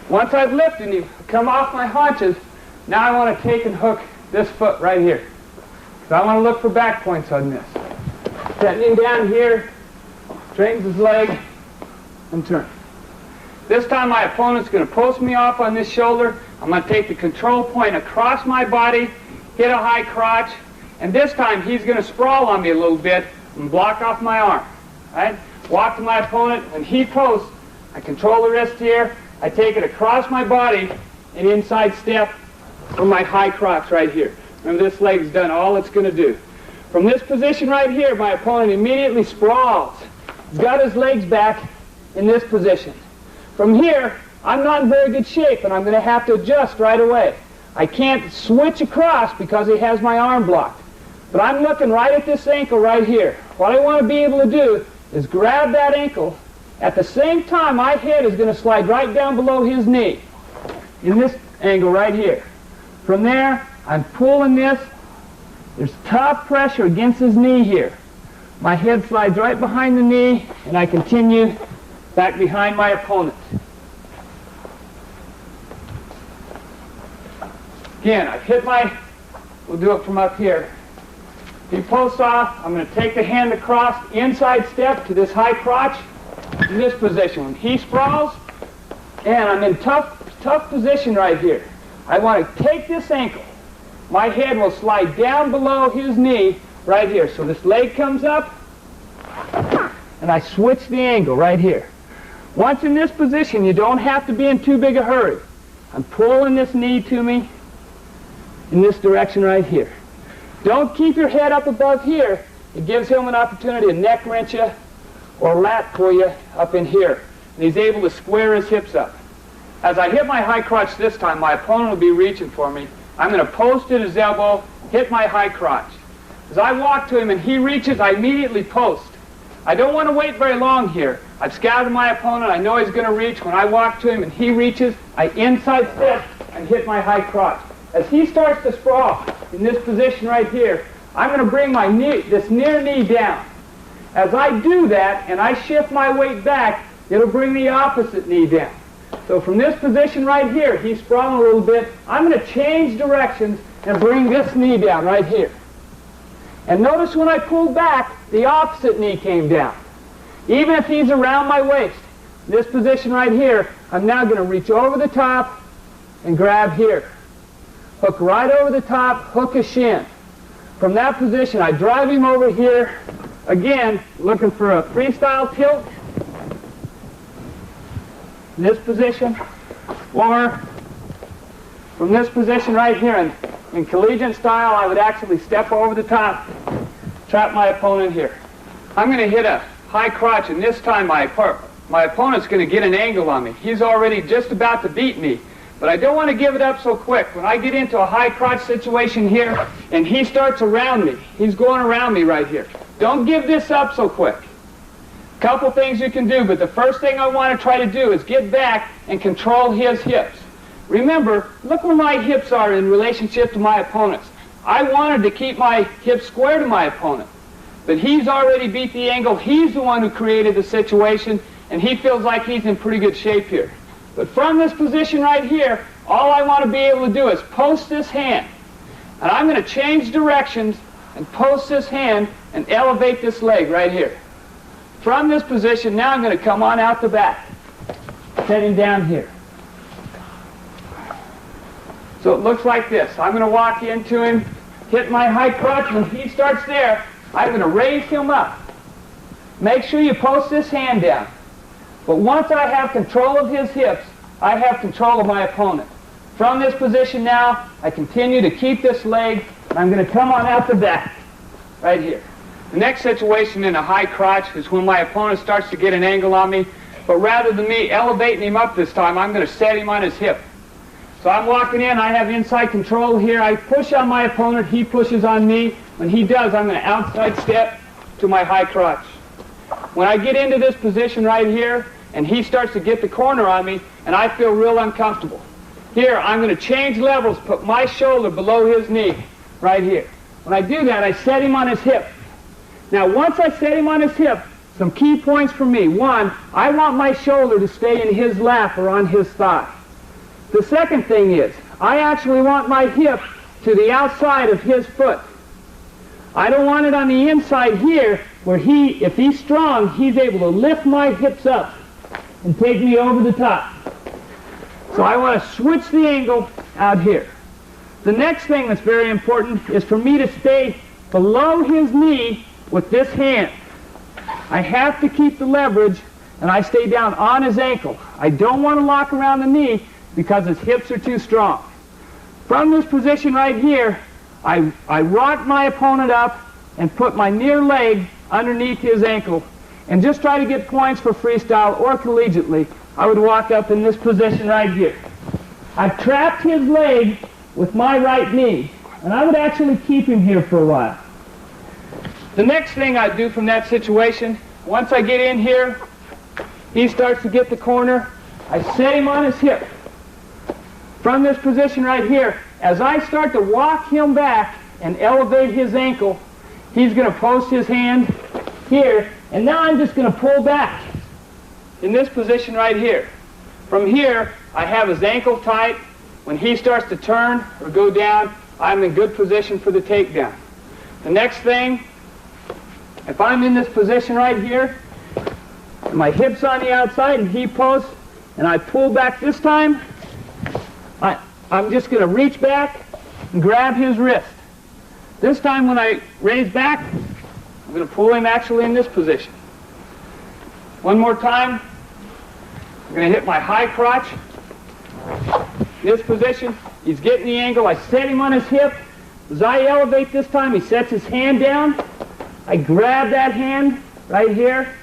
Once I've lifted him, come off my haunches, now I want to take and hook this foot right here. So I want to look for back points on this. Setting him down here, straightens his leg, and turn. This time my opponent's going to post me off on this shoulder. I'm going to take the control point across my body, hit a high crotch, and this time he's going to sprawl on me a little bit and block off my arm. Right? Walk to my opponent. When he posts, I control the wrist here. I take it across my body and inside step from my high crotch right here. Remember, this leg's done all it's going to do. From this position right here, my opponent immediately sprawls. He's got his legs back in this position. From here, I'm not in very good shape, and I'm going to have to adjust right away. I can't switch across because he has my arm blocked. But I'm looking right at this ankle right here. What I want to be able to do is grab that ankle. At the same time, my head is going to slide right down below his knee in this angle right here. From there, I'm pulling this. There's tough pressure against his knee here. My head slides right behind the knee, and I continue back behind my opponent. Again, I've hit we'll do it from up here. He posts off. I'm going to take the hand across, inside step to this high crotch in this position. When he sprawls, and I'm in tough position right here. I want to take this ankle. My head will slide down below his knee right here. So this leg comes up, and I switch the angle right here. Once in this position, you don't have to be in too big a hurry. I'm pulling this knee to me in this direction right here. Don't keep your head up above here. It gives him an opportunity to neck wrench you or lat pull you up in here. And he's able to square his hips up. As I hit my high crotch this time, my opponent will be reaching for me. I'm going to post at his elbow, hit my high crotch. As I walk to him and he reaches, I immediately post. I don't want to wait very long here. I've scouted my opponent. I know he's going to reach. When I walk to him and he reaches, I inside step and hit my high crotch. As he starts to sprawl in this position right here, I'm going to bring my knee, this near knee down. As I do that and I shift my weight back, it'll bring the opposite knee down. So from this position right here, he's sprawling a little bit. I'm going to change directions and bring this knee down right here. And notice when I pulled back, the opposite knee came down. Even if he's around my waist, this position right here, I'm now going to reach over the top and grab here. Hook right over the top, hook a shin. From that position, I drive him over here, again, looking for a freestyle tilt. This position, or from this position right here, in collegiate style, I would actually step over the top, trap my opponent here. I'm going to hit a high crotch, and this time my opponent's going to get an angle on me. He's already just about to beat me, but I don't want to give it up so quick. When I get into a high crotch situation here, and he starts around me, he's going around me right here. Don't give this up so quick. Couple things you can do, but the first thing I want to try to do is get back and control his hips. Remember, look where my hips are in relationship to my opponent's. I wanted to keep my hips square to my opponent, but he's already beat the angle. He's the one who created the situation, and he feels like he's in pretty good shape here. But from this position right here, all I want to be able to do is post this hand. And I'm going to change directions and post this hand and elevate this leg right here. From this position, now I'm going to come on out the back, setting down here. So it looks like this. I'm going to walk into him, hit my high crotch. When he starts there, I'm going to raise him up. Make sure you post this hand down. But once I have control of his hips, I have control of my opponent. From this position now, I continue to keep this leg, and I'm going to come on out the back, right here. The next situation in a high crotch is when my opponent starts to get an angle on me, but rather than me elevating him up this time, I'm going to set him on his hip. So I'm walking in, I have inside control here, I push on my opponent, he pushes on me. When he does, I'm going to outside step to my high crotch. When I get into this position right here, and he starts to get the corner on me, and I feel real uncomfortable. Here, I'm going to change levels, put my shoulder below his knee, right here. When I do that, I set him on his hip. Now, once I set him on his hip, some key points for me. One, I want my shoulder to stay in his lap or on his thigh. The second thing is, I actually want my hip to the outside of his foot. I don't want it on the inside here, where if he's strong, he's able to lift my hips up and take me over the top. So I want to switch the angle out here. The next thing that's very important is for me to stay below his knee with this hand. I have to keep the leverage, and I stay down on his ankle. I don't want to lock around the knee because his hips are too strong. From this position right here, I rock my opponent up and put my near leg underneath his ankle and just try to get points for freestyle or collegiately. I would walk up in this position right here. I've trapped his leg with my right knee, and I would actually keep him here for a while. The next thing I do from that situation, once I get in here, he starts to get the corner, I set him on his hip. From this position right here, as I start to walk him back and elevate his ankle, he's going to post his hand here, and now I'm just going to pull back in this position right here. From here, I have his ankle tight. When he starts to turn or go down, I'm in good position for the takedown. The next thing, if I'm in this position right here, my hips on the outside and he posts, and I pull back this time, I'm just going to reach back and grab his wrist. This time when I raise back, I'm going to pull him actually in this position. One more time, I'm going to hit my high crotch. This position, he's getting the angle. I set him on his hip. As I elevate this time, he sets his hand down. I grab that hand right here,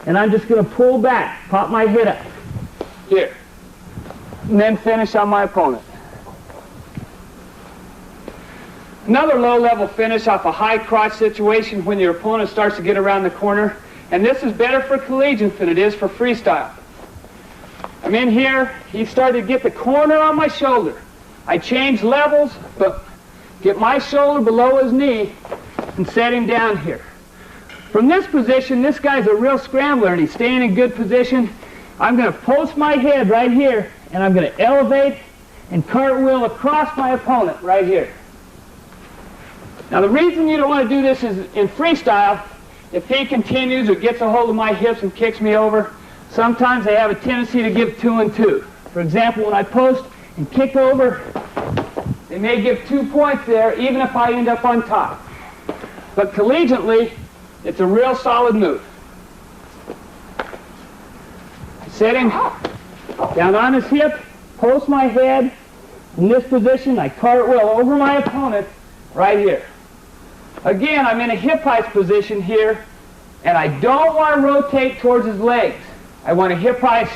and I'm just going to pull back, pop my head up here, and then finish on my opponent. Another low-level finish off a high crotch situation when your opponent starts to get around the corner, and this is better for collegiate than it is for freestyle. I'm in here, he started to get the corner on my shoulder. I change levels, but get my shoulder below his knee and set him down here. From this position, this guy's a real scrambler and he's staying in good position. I'm going to post my head right here and I'm going to elevate and cartwheel across my opponent right here. Now the reason you don't want to do this is in freestyle, if he continues or gets a hold of my hips and kicks me over, sometimes they have a tendency to give 2 and 2. For example, when I post and kick over, they may give 2 points there even if I end up on top. But collegiately, it's a real solid move. I set him down on his hip, post my head in this position, I cartwheel over my opponent right here. Again, I'm in a hip heist position here, and I don't want to rotate towards his legs. I want to hip heist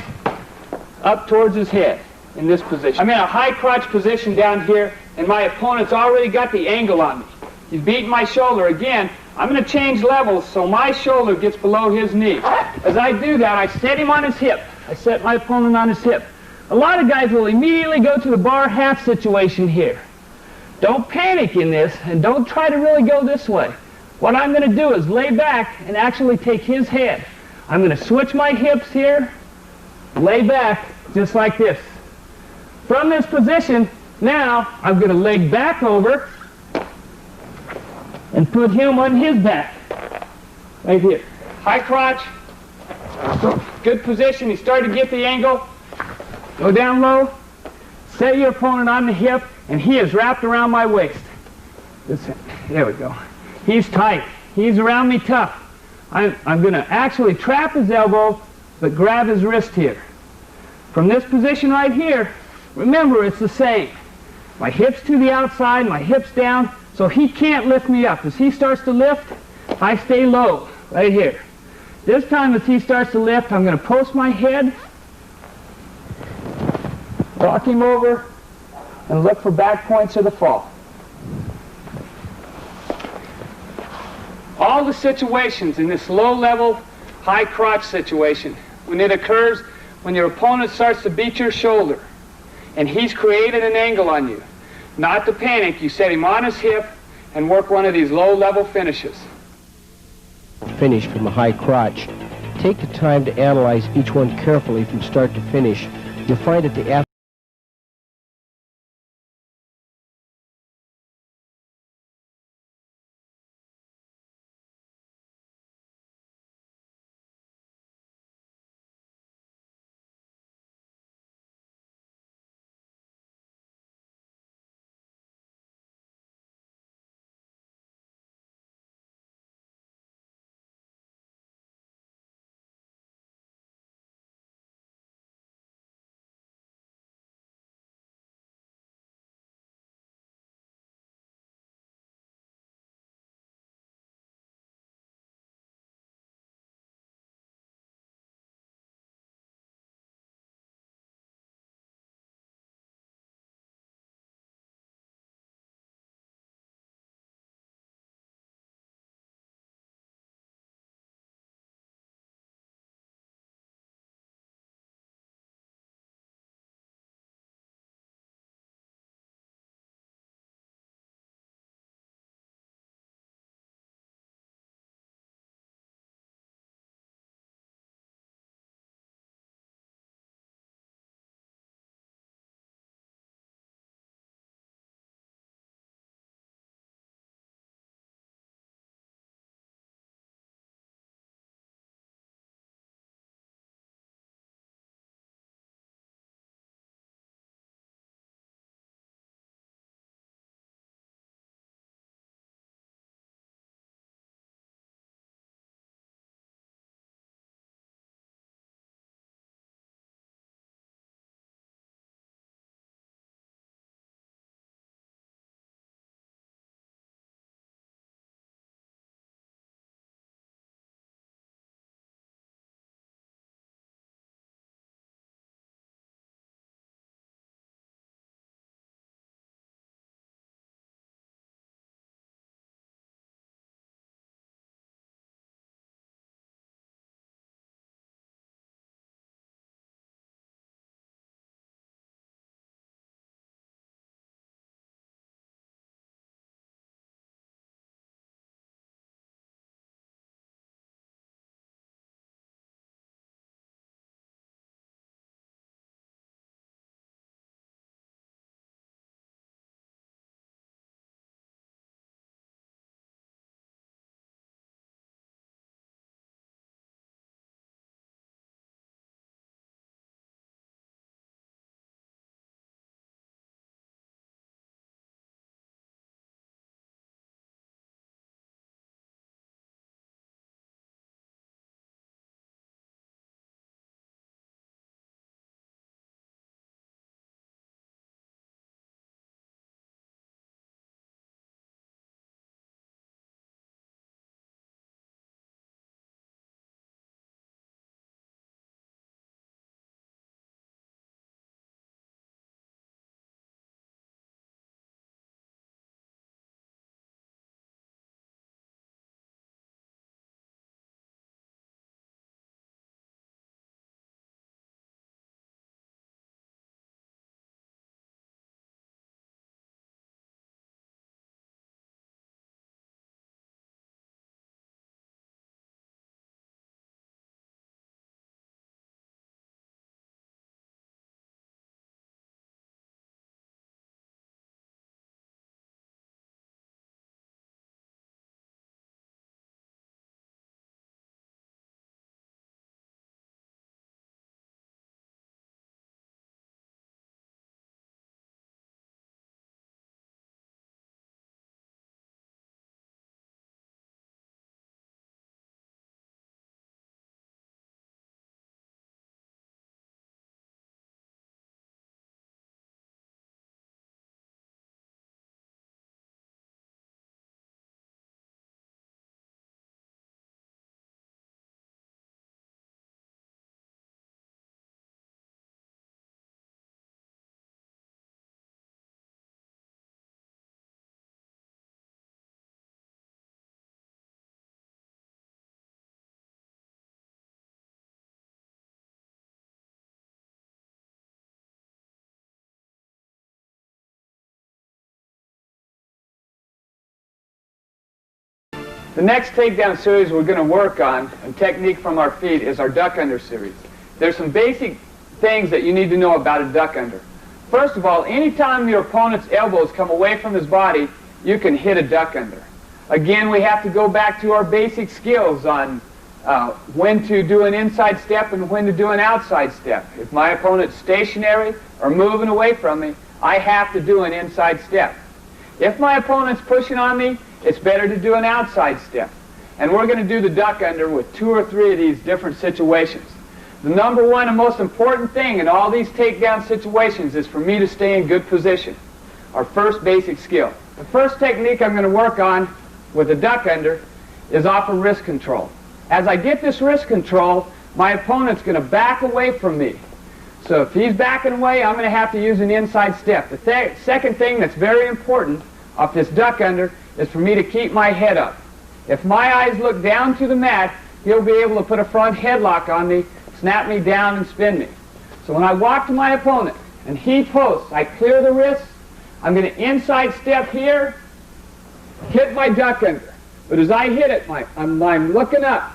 up towards his head in this position. I'm in a high crotch position down here, and my opponent's already got the angle on me. He's beating my shoulder. Again, I'm going to change levels so my shoulder gets below his knee. As I do that, I set him on his hip. I set my opponent on his hip. A lot of guys will immediately go to the bar half situation here. Don't panic in this, and don't try to really go this way. What I'm going to do is lay back and actually take his head. I'm going to switch my hips here, lay back just like this. From this position, now I'm going to leg back over and put him on his back, right here. High crotch, good position, he started to get the angle. Go down low, set your opponent on the hip, and he is wrapped around my waist. There we go. He's tight, he's around me tough. I'm going to actually trap his elbow, but grab his wrist here. From this position right here, remember it's the same. My hips to the outside, my hips down, so he can't lift me up. As he starts to lift, I stay low, right here. This time as he starts to lift, I'm going to post my head, rock him over, and look for back points of the fall. All the situations in this low-level, high crotch situation, when it occurs, when your opponent starts to beat your shoulder, and he's created an angle on you, not to panic, you set him on his hip and work one of these low-level finishes. Finish from a high crotch. Take the time to analyze each one carefully from start to finish. You'll find that the The next takedown series we're going to work on, a technique from our feet, is our duck under series. There's some basic things that you need to know about a duck under. First of all, anytime your opponent's elbows come away from his body, you can hit a duck under. Again, we have to go back to our basic skills on when to do an inside step and when to do an outside step. If my opponent's stationary or moving away from me, I have to do an inside step. If my opponent's pushing on me, it's better to do an outside step. And we're going to do the duck under with 2 or 3 of these different situations. The number one and most important thing in all these takedown situations is for me to stay in good position. Our first basic skill. The first technique I'm going to work on with a duck under is off of wrist control. As I get this wrist control, my opponent's going to back away from me. So if he's backing away, I'm going to have to use an inside step. The second thing that's very important off this duck under is for me to keep my head up. If my eyes look down to the mat, he'll be able to put a front headlock on me, snap me down, and spin me. So when I walk to my opponent and he posts, I clear the wrists, I'm going to inside step here, hit my duck under. But as I hit it, I'm looking up.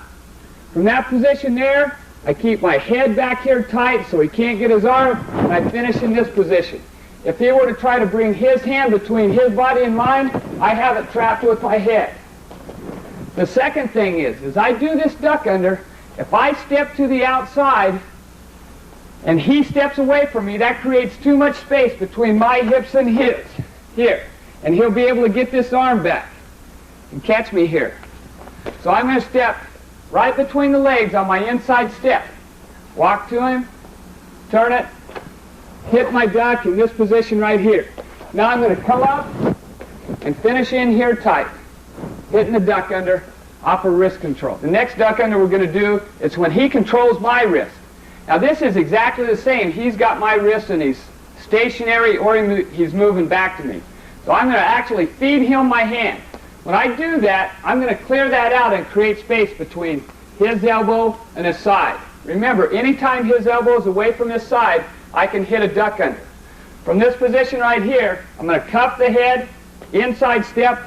From that position there, I keep my head back here tight so he can't get his arm, and I finish in this position. If he were to try to bring his hand between his body and mine, I have it trapped with my head. The second thing is, as I do this duck under, if I step to the outside and he steps away from me, that creates too much space between my hips and his. Here. And he'll be able to get this arm back and catch me here. So I'm going to step right between the legs on my inside step. Walk to him, turn it, hit my duck in this position right here. Now I'm going to come up and finish in here tight, hitting the duck under off of wrist control. The next duck under we're going to do is when he controls my wrist. Now this is exactly the same. He's got my wrist and he's stationary or he's moving back to me. So I'm going to actually feed him my hand. When I do that, I'm going to clear that out and create space between his elbow and his side. Remember, anytime his elbow is away from his side, I can hit a duck under. From this position right here, I'm going to cuff the head, inside step,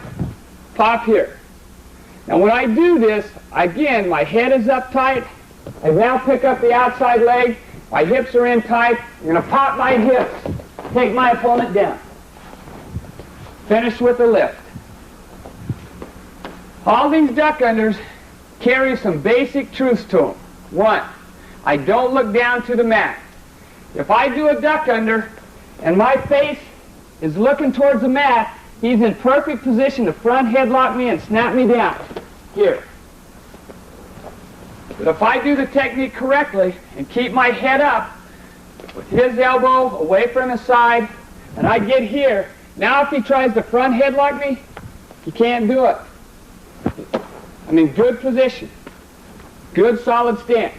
pop here. Now when I do this, again, my head is up tight. I now pick up the outside leg. My hips are in tight. I'm going to pop my hips, take my opponent down. Finish with a lift. All these duck unders carry some basic truths to them. One, I don't look down to the mat. If I do a duck under and my face is looking towards the mat, he's in perfect position to front headlock me and snap me down. Here. But if I do the technique correctly and keep my head up with his elbow away from his side, and I get here, now if he tries to front headlock me, he can't do it. I'm in good position. Good solid stance.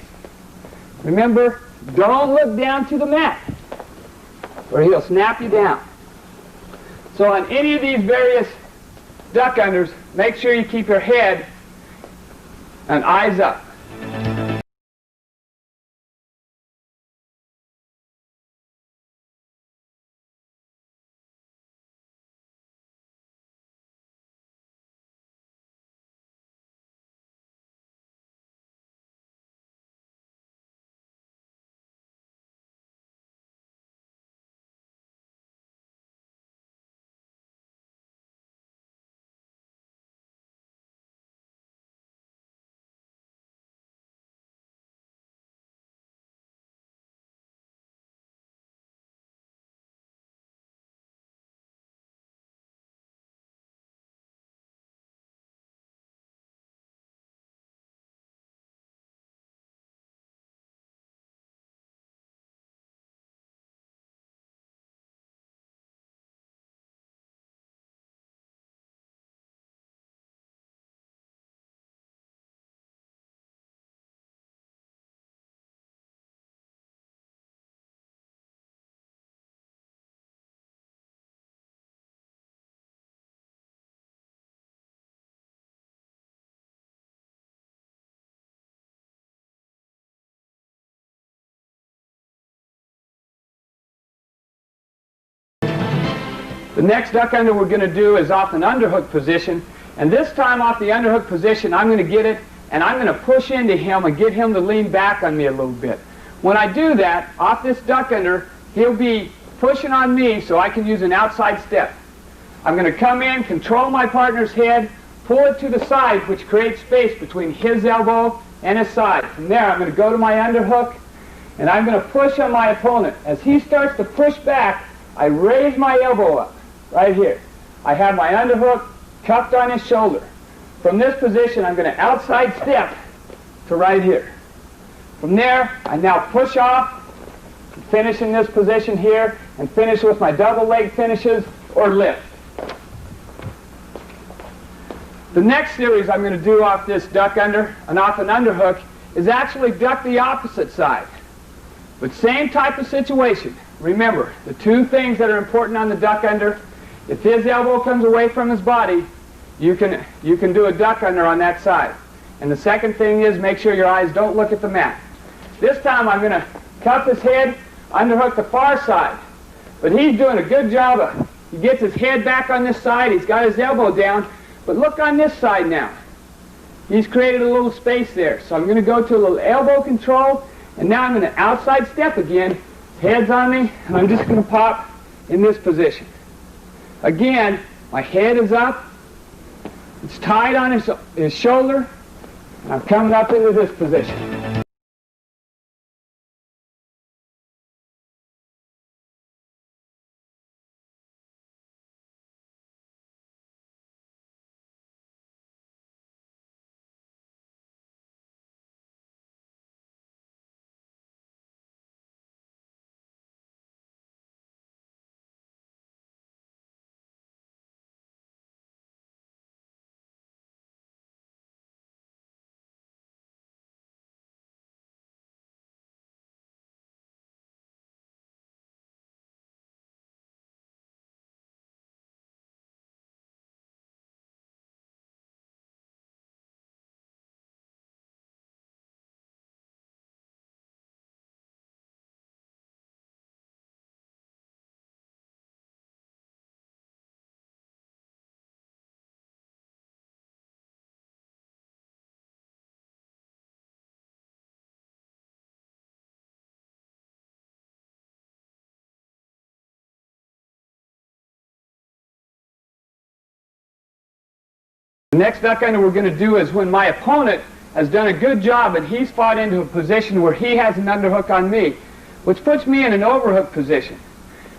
Remember, don't look down to the mat or he'll snap you down. So on any of these various duck unders, make sure you keep your head and eyes up. The next duck under we're going to do is off an underhook position, And this time off the underhook position, I'm going to get it, and I'm going to push into him and get him to lean back on me a little bit. When I do that, off this duck under, he'll be pushing on me so I can use an outside step. I'm going to come in, control my partner's head, pull it to the side, which creates space between his elbow and his side. From there, I'm going to go to my underhook, and I'm going to push on my opponent. As he starts to push back, I raise my elbow up, right here. I have my underhook cupped on his shoulder. From this position, I'm going to outside step to right here. From there, I now push off, finish in this position here, and finish with my double leg finishes or lift. The next series I'm going to do off this duck under and off an underhook is actually duck the opposite side. But same type of situation. Remember, the two things that are important on the duck under, if his elbow comes away from his body, you can do a duck under on that side. And the second thing is make sure your eyes don't look at the mat. This time I'm going to cuff his head, underhook the far side. But he's doing a good job he gets his head back on this side, he's got his elbow down, but look on this side now. He's created a little space there. So I'm going to go to a little elbow control, and now I'm going to outside step again. His head's on me, and I'm just going to pop in this position. Again, my head is up. It's tied on his shoulder. And I'm coming up into this position. The next duck under we're going to do is when my opponent has done a good job and he's fought into a position where he has an underhook on me, which puts me in an overhook position.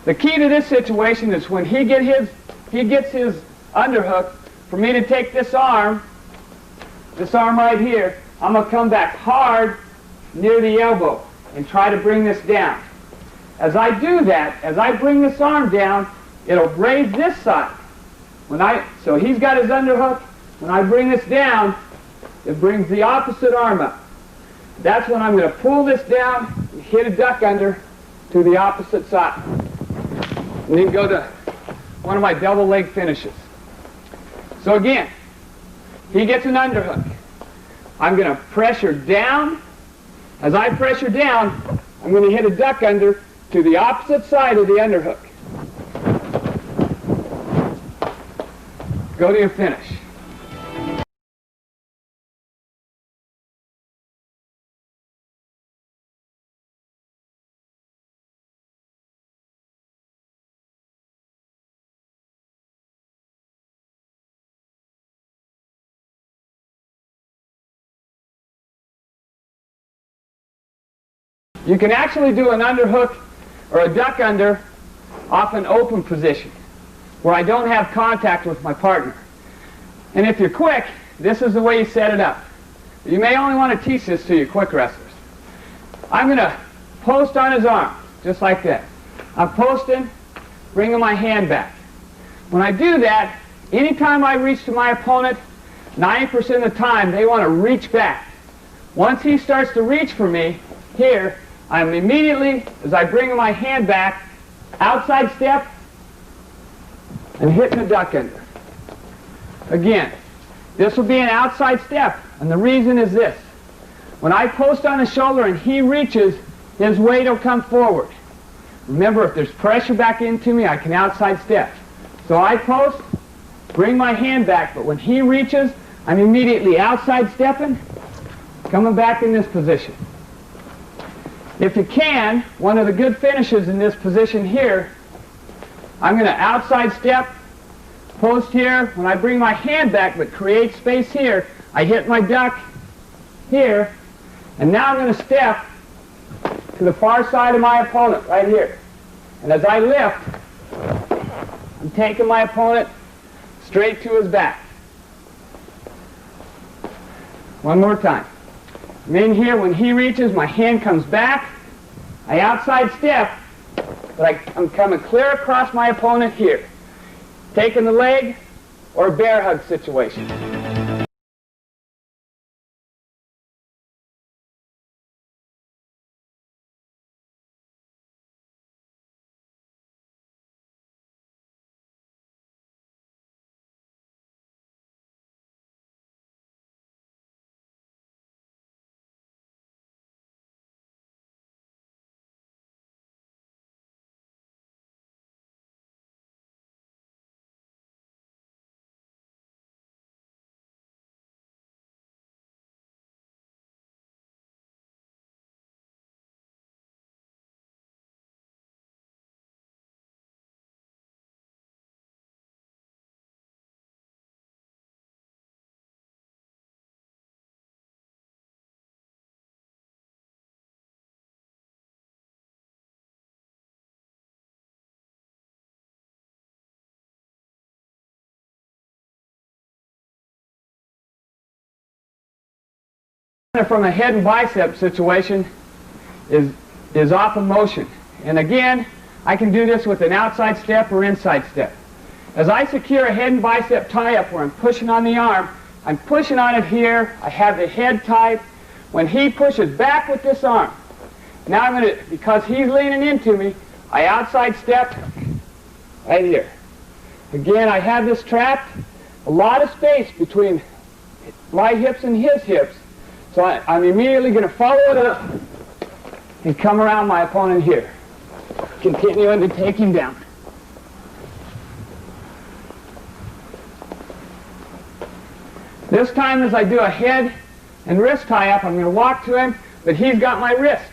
The key to this situation is when he gets his underhook, for me to take this arm right here, I'm going to come back hard near the elbow and try to bring this down. As I do that, as I bring this arm down, it'll raise this side. So he's got his underhook. When I bring this down, it brings the opposite arm up. That's when I'm going to pull this down and hit a duck under to the opposite side. And then go to one of my double leg finishes. So again, he gets an underhook. I'm going to pressure down. As I pressure down, I'm going to hit a duck under to the opposite side of the underhook. Go to your finish. You can actually do an underhook or a duck under off an open position where I don't have contact with my partner. And if you're quick, this is the way you set it up. You may only want to teach this to your quick wrestlers. I'm going to post on his arm, just like that. I'm posting, bringing my hand back. When I do that, anytime I reach to my opponent, 90% of the time they want to reach back. Once he starts to reach for me, here, I'm immediately, as I bring my hand back, outside step, and hitting a duck under. Again, this will be an outside step, and the reason is this. When I post on his shoulder and he reaches, his weight will come forward. Remember, if there's pressure back into me, I can outside step. So I post, bring my hand back, but when he reaches, I'm immediately outside stepping, coming back in this position. If you can, one of the good finishes in this position here, I'm going to outside step, post here. When I bring my hand back but create space here, I hit my duck here, and now I'm going to step to the far side of my opponent right here. And as I lift, I'm taking my opponent straight to his back. One more time. I'm in here. When he reaches, my hand comes back. I outside step, but I'm coming clear across my opponent here. Taking the leg or bear hug situation. From a head and bicep situation is off of motion. And again, I can do this with an outside step or inside step. As I secure a head and bicep tie-up where I'm pushing on the arm, I'm pushing on it here. I have the head tight. When he pushes back with this arm, now I'm going to, because he's leaning into me, I outside step right here. Again, I have this trapped. A lot of space between my hips and his hips. So I'm immediately going to follow it up and come around my opponent here. Continuing to take him down. This time as I do a head and wrist tie-up, I'm going to walk to him, but he's got my wrist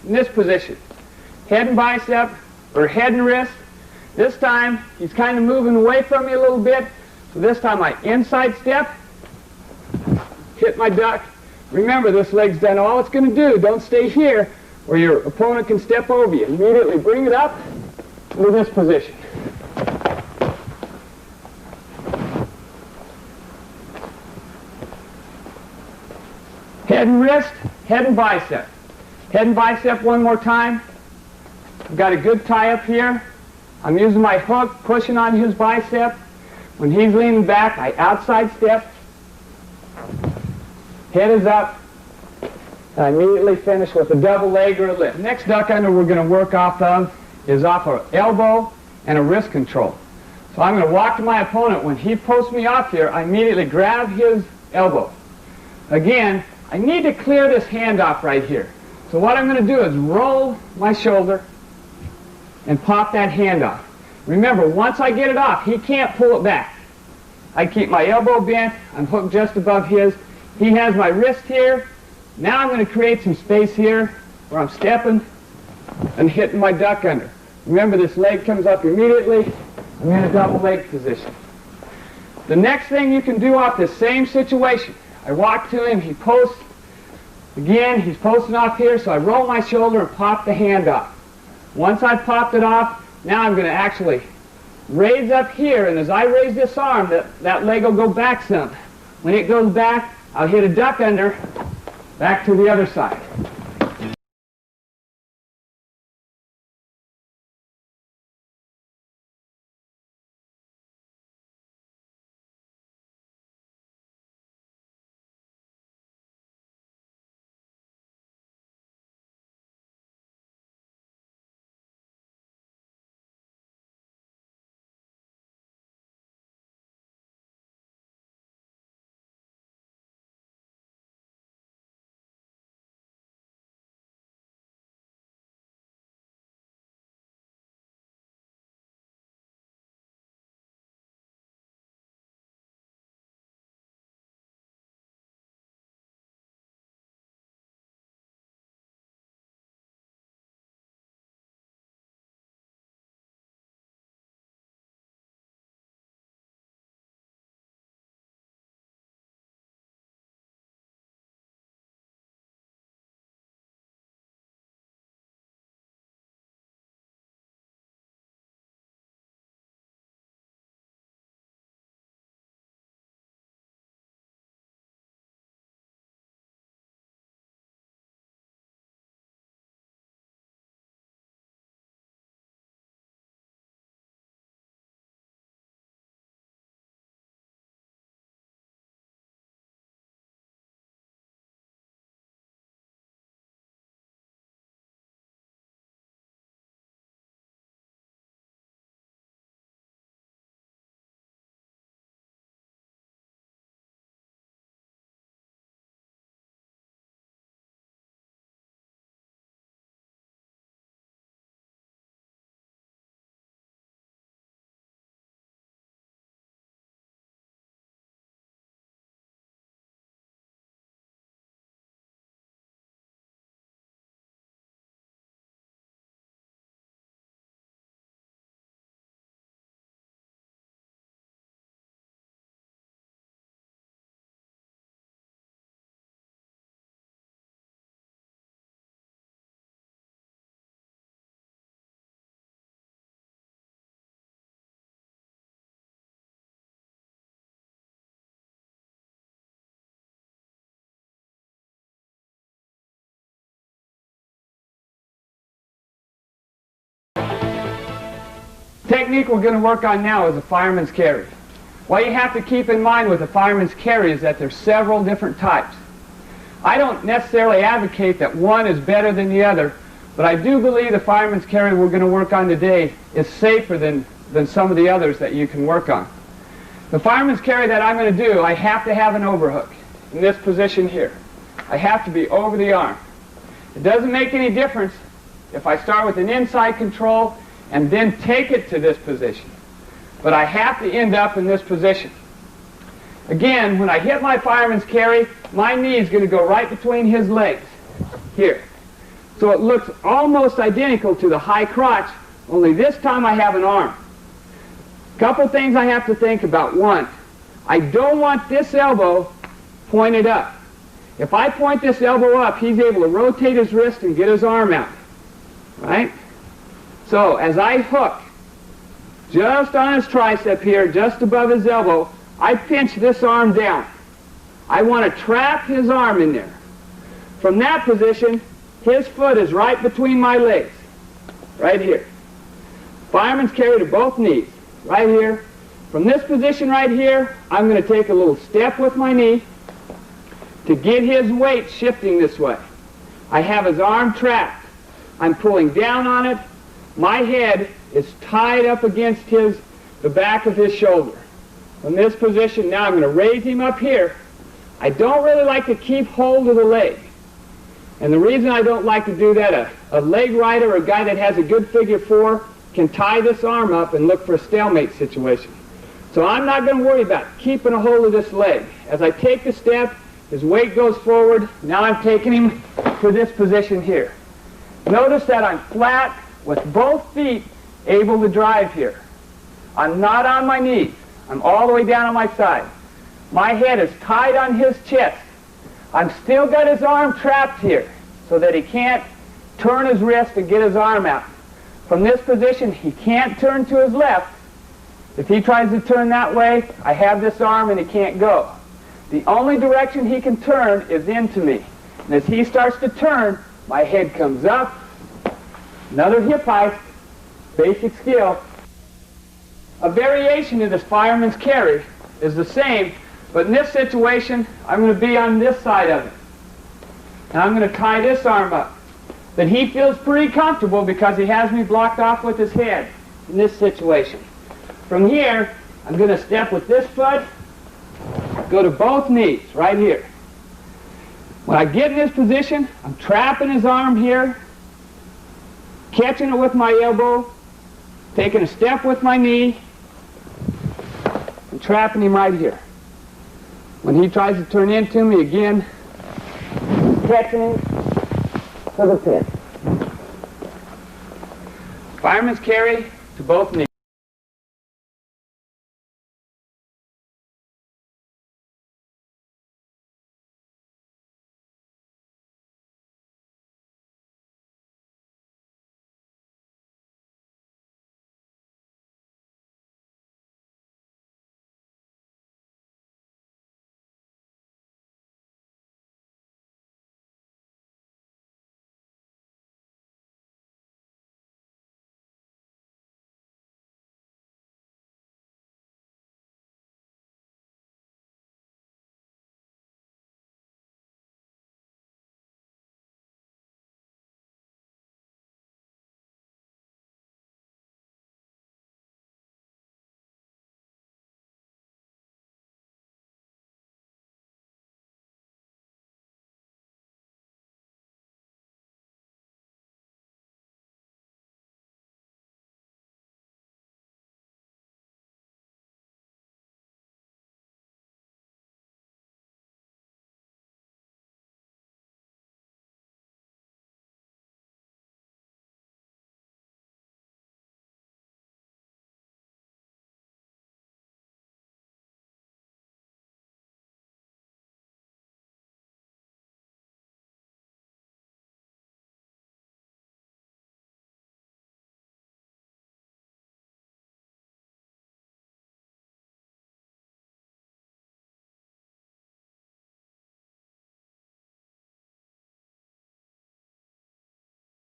in this position. Head and bicep, or head and wrist. This time he's kind of moving away from me a little bit, so this time I inside step, hit my duck. Remember, this leg's done all it's going to do. Don't stay here where your opponent can step over you. Immediately bring it up into this position. Head and wrist, head and bicep. Head and bicep one more time. I've got a good tie up here. I'm using my hook, pushing on his bicep. When he's leaning back, I outside step. Head is up, and I immediately finish with a double leg or a lift. Next duck under we're going to work off of is off an elbow and a wrist control. So I'm going to walk to my opponent. When he posts me off here, I immediately grab his elbow. Again, I need to clear this hand off right here. So what I'm going to do is roll my shoulder and pop that hand off. Remember, once I get it off, he can't pull it back. I keep my elbow bent. I'm hooked just above his. He has my wrist here. Now I'm going to create some space here where I'm stepping and hitting my duck under. Remember, this leg comes up immediately. I'm in a double leg position. The next thing you can do off this same situation, I walk to him, he posts. Again, he's posting off here, so I roll my shoulder and pop the hand off. Once I've popped it off, now I'm going to actually raise up here, and as I raise this arm, that leg will go back some. When it goes back, I'll hit a duck under, back to the other side. Technique we're going to work on now is a fireman's carry. What you have to keep in mind with a fireman's carry is that there's several different types. I don't necessarily advocate that one is better than the other, but I do believe the fireman's carry we're going to work on today is safer than some of the others that you can work on. The fireman's carry that I'm going to do, I have to have an overhook in this position here. I have to be over the arm. It doesn't make any difference if I start with an inside control and then take it to this position. But I have to end up in this position. Again, when I hit my fireman's carry, my knee is going to go right between his legs, here. So it looks almost identical to the high crotch, only this time I have an arm. Couple things I have to think about. One, I don't want this elbow pointed up. If I point this elbow up, he's able to rotate his wrist and get his arm out. Right? So as I hook just on his tricep here, just above his elbow, I pinch this arm down. I want to trap his arm in there. From that position, his foot is right between my legs, right here. Fireman's carry to both knees, right here. From this position right here, I'm going to take a little step with my knee to get his weight shifting this way. I have his arm trapped. I'm pulling down on it. My head is tied up against the back of his shoulder. From this position, now I'm going to raise him up here. I don't really like to keep hold of the leg. And the reason I don't like to do that, a leg rider or a guy that has a good figure four can tie this arm up and look for a stalemate situation. So I'm not going to worry about keeping a hold of this leg. As I take the step, his weight goes forward. Now I'm taking him to this position here. Notice that I'm flat with both feet able to drive here. I'm not on my knees. I'm all the way down on my side. My head is tied on his chest. I've still got his arm trapped here so that he can't turn his wrist and get his arm out. From this position, he can't turn to his left. If he tries to turn that way, I have this arm and he can't go. The only direction he can turn is into me. And as he starts to turn, my head comes up. Another hip hike, basic skill. A variation of this fireman's carry is the same, but in this situation, I'm going to be on this side of it. And I'm going to tie this arm up. But he feels pretty comfortable because he has me blocked off with his head in this situation. From here, I'm going to step with this foot, go to both knees, right here. When I get in this position, I'm trapping his arm here, catching it with my elbow, taking a step with my knee, and trapping him right here. When he tries to turn into me again, catching him to the pin. Fireman's carry to both knees.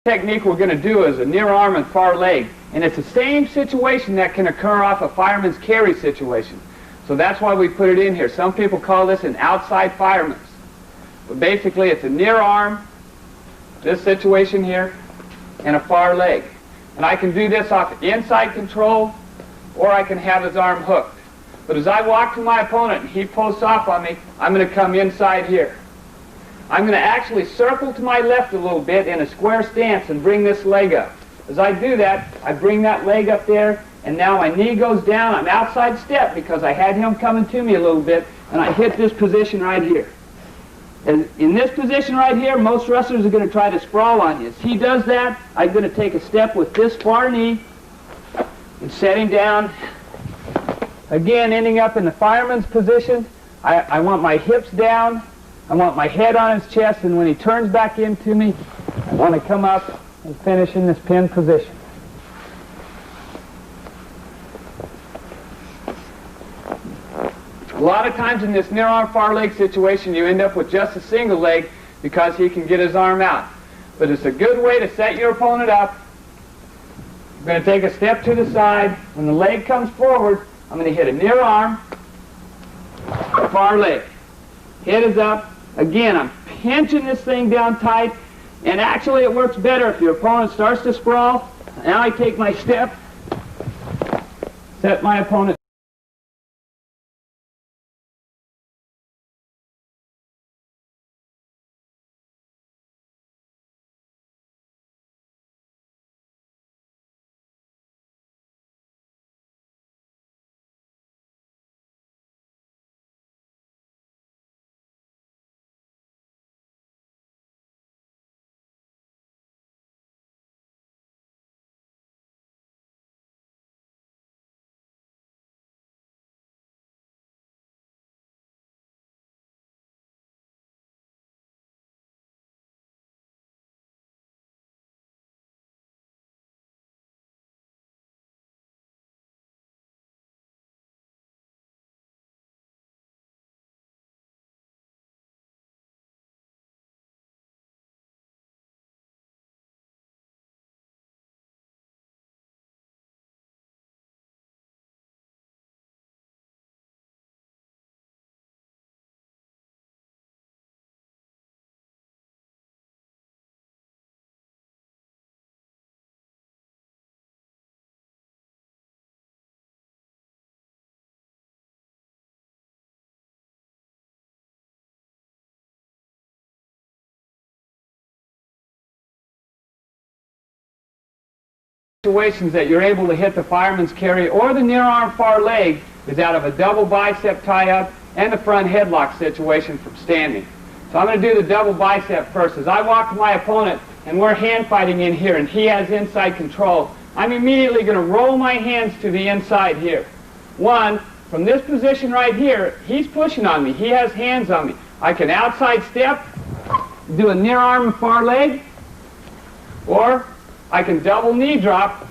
Technique we're going to do is a near arm and far leg, and it's the same situation that can occur off a fireman's carry situation. So that's why we put it in here. Some people call this an outside fireman's, but basically it's a near arm, this situation here, and a far leg. And I can do this off inside control, or I can have his arm hooked. But as I walk to my opponent and he posts off on me, I'm going to come inside here. I'm going to actually circle to my left a little bit in a square stance and bring this leg up. As I do that, I bring that leg up there, and now my knee goes down. I'm outside step because I had him coming to me a little bit, and I hit this position right here. And in this position right here, most wrestlers are going to try to sprawl on you. As he does that, I'm going to take a step with this far knee and set him down. Again, ending up in the fireman's position. I want my hips down. I want my head on his chest, and when he turns back into me, I want to come up and finish in this pinned position. A lot of times in this near arm far leg situation, you end up with just a single leg because he can get his arm out. But it's a good way to set your opponent up. I'm going to take a step to the side. When the leg comes forward, I'm going to hit a near arm, a far leg. Head is up. Again, I'm pinching this thing down tight, and actually it works better if your opponent starts to sprawl. Now I take my step, set my opponent. Situations that you're able to hit the fireman's carry or the near arm far leg is out of a double bicep tie-up and a front headlock situation from standing. So I'm going to do the double bicep first. As I walk to my opponent and we're hand fighting in here and he has inside control, I'm immediately going to roll my hands to the inside here. One, from this position right here, he's pushing on me. He has hands on me. I can outside step, do a near arm and far leg, or I can double knee drop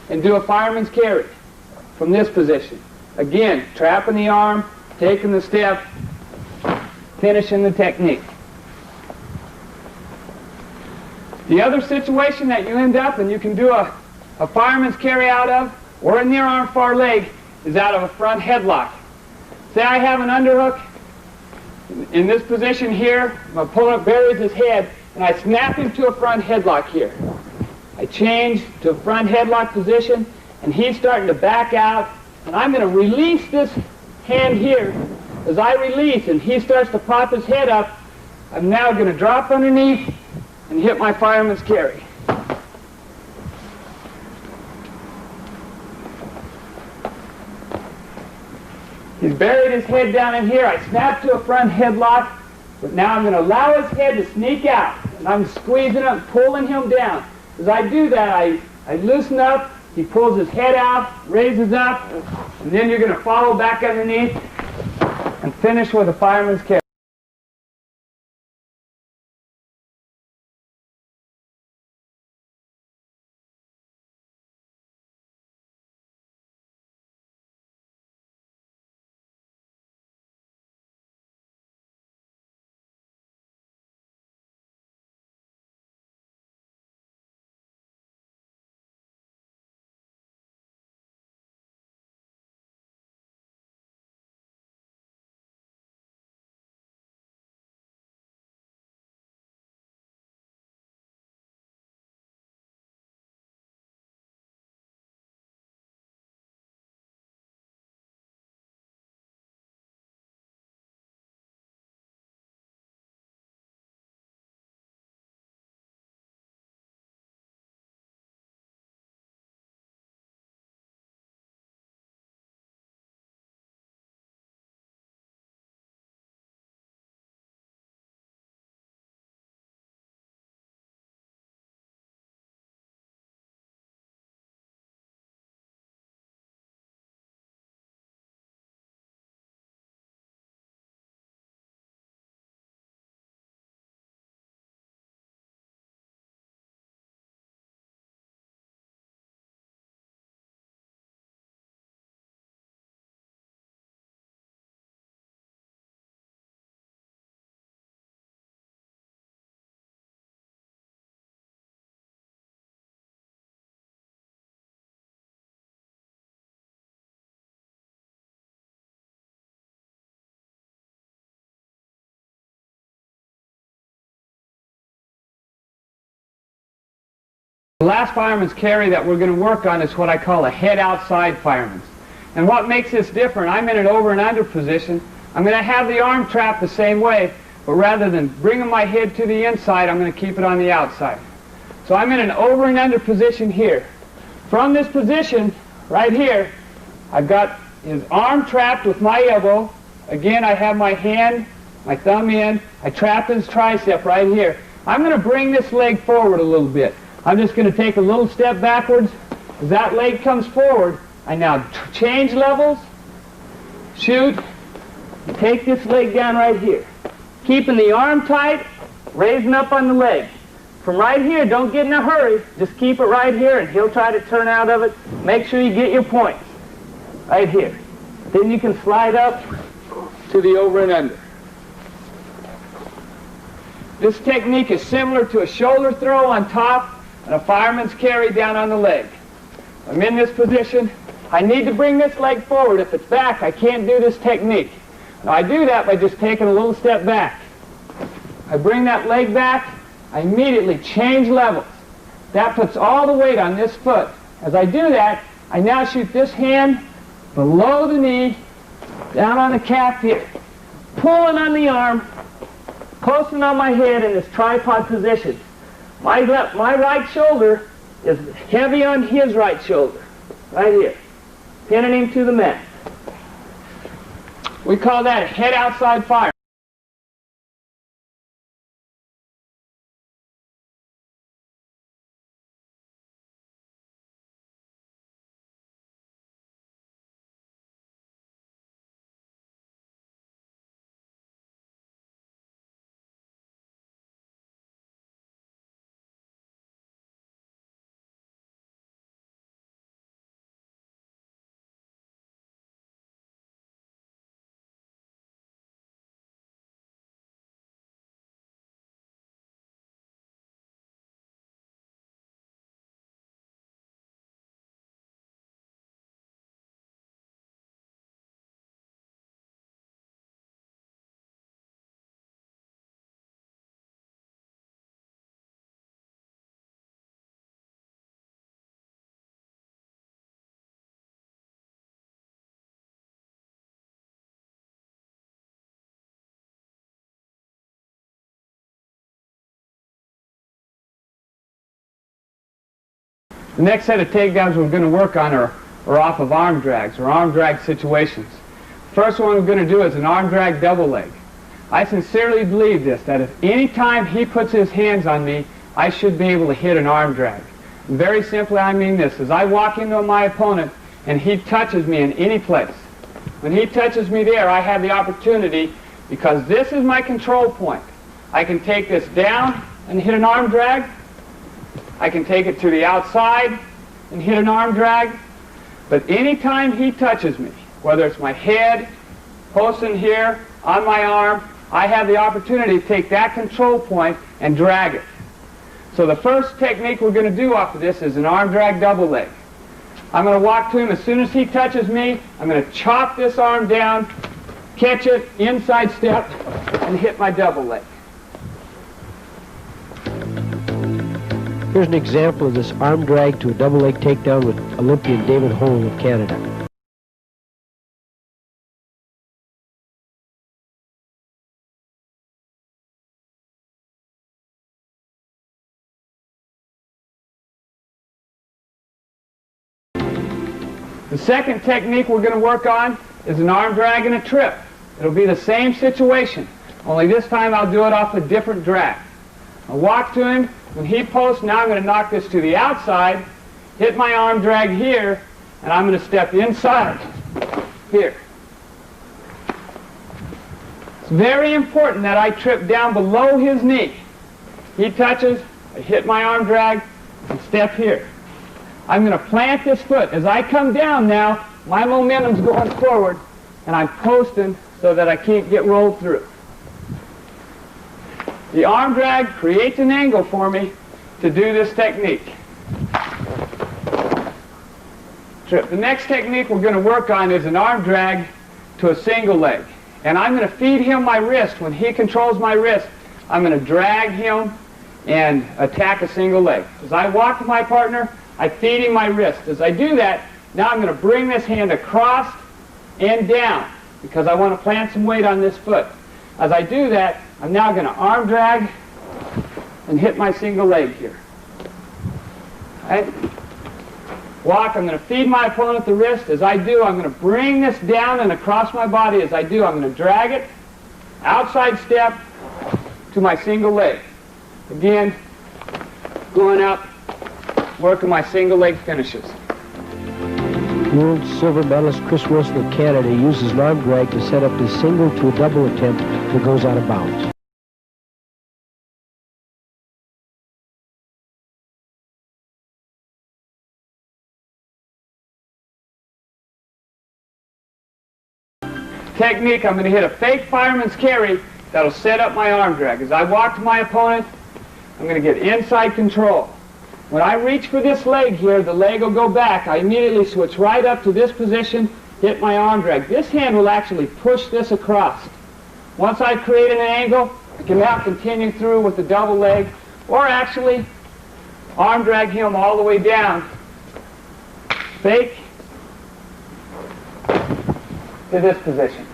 and do a fireman's carry from this position. Again, trapping the arm, taking the step, finishing the technique. The other situation that you end up and you can do a fireman's carry out of, or a near arm far leg, is out of a front headlock. Say I have an underhook in this position here, my opponent buries his head, and I snap him to a front headlock here. I change to a front headlock position, and he's starting to back out, and I'm going to release this hand here. As I release and he starts to pop his head up, I'm now going to drop underneath and hit my fireman's carry. He's buried his head down in here. I snap to a front headlock, but now I'm going to allow his head to sneak out, and I'm squeezing him, pulling him down. As I do that, I loosen up, he pulls his head out, raises up, and then you're going to follow back underneath and finish with a fireman's carry. last fireman's carry that we're going to work on is what I call a head outside fireman's. And what makes this different, I'm in an over and under position. I'm going to have the arm trapped the same way, but rather than bringing my head to the inside, I'm going to keep it on the outside. So I'm in an over and under position here. From this position, right here, I've got his arm trapped with my elbow. Again, I have my hand, my thumb in. I trap his tricep right here. I'm going to bring this leg forward a little bit. I'm just going to take a little step backwards. As that leg comes forward, I now change levels, shoot, and take this leg down right here. Keeping the arm tight, raising up on the leg. From right here, don't get in a hurry. Just keep it right here, and he'll try to turn out of it. Make sure you get your points right here. Then you can slide up to the over and under. This technique is similar to a shoulder throw on top and a fireman's carry down on the leg. I'm in this position. I need to bring this leg forward. If it's back, I can't do this technique. Now I do that by just taking a little step back. I bring that leg back. I immediately change levels. That puts all the weight on this foot. As I do that, I now shoot this hand below the knee, down on the calf here, pulling on the arm, posting on my head in this tripod position. My right shoulder is heavy on his right shoulder, right here, pinning him to the mat. We call that a head outside fire. The next set of takedowns we're going to work on are off of arm drags, or arm drag situations. First one we're going to do is an arm drag double leg. I sincerely believe this, that if any time he puts his hands on me, I should be able to hit an arm drag. And very simply, I mean this. As I walk into my opponent and he touches me in any place, when he touches me there, I have the opportunity, because this is my control point. I can take this down and hit an arm drag. I can take it to the outside and hit an arm drag. But anytime he touches me, whether it's my head, posting here, on my arm, I have the opportunity to take that control point and drag it. So the first technique we're going to do off of this is an arm drag double leg. I'm going to walk to him. As soon as he touches me, I'm going to chop this arm down, catch it, inside step, and hit my double leg. Here's an example of this arm drag to a double leg takedown with Olympian David Hole of Canada. The second technique we're going to work on is an arm drag and a trip. It'll be the same situation, only this time I'll do it off a different drag. I'll walk to him. When he posts, now I'm going to knock this to the outside, hit my arm drag here, and I'm going to step inside here. It's very important that I trip down below his knee. He touches, I hit my arm drag, and step here. I'm going to plant this foot. As I come down now, my momentum's going forward, and I'm posting so that I can't get rolled through. The arm drag creates an angle for me to do this technique. The next technique we're going to work on is an arm drag to a single leg. And I'm going to feed him my wrist. When he controls my wrist, I'm going to drag him and attack a single leg. As I walk to my partner, I feed him my wrist. As I do that, now I'm going to bring this hand across and down because I want to plant some weight on this foot. As I do that, I'm now going to arm drag and hit my single leg here. Right? Walk, I'm going to feed my opponent the wrist. As I do, I'm going to bring this down and across my body. As I do, I'm going to drag it, outside step to my single leg. Again, going up, working my single leg finishes. World silver medalist Chris Wilson of Canada uses an arm drag to set up his single to a double attempt that goes out of bounds. Technique, I'm going to hit a fake fireman's carry that'll set up my arm drag. As I walk to my opponent, I'm going to get inside control. When I reach for this leg here, the leg will go back. I immediately switch right up to this position, hit my arm drag. This hand will actually push this across. Once I create an angle, I can now continue through with the double leg, or actually arm drag him all the way down. Fake to this position.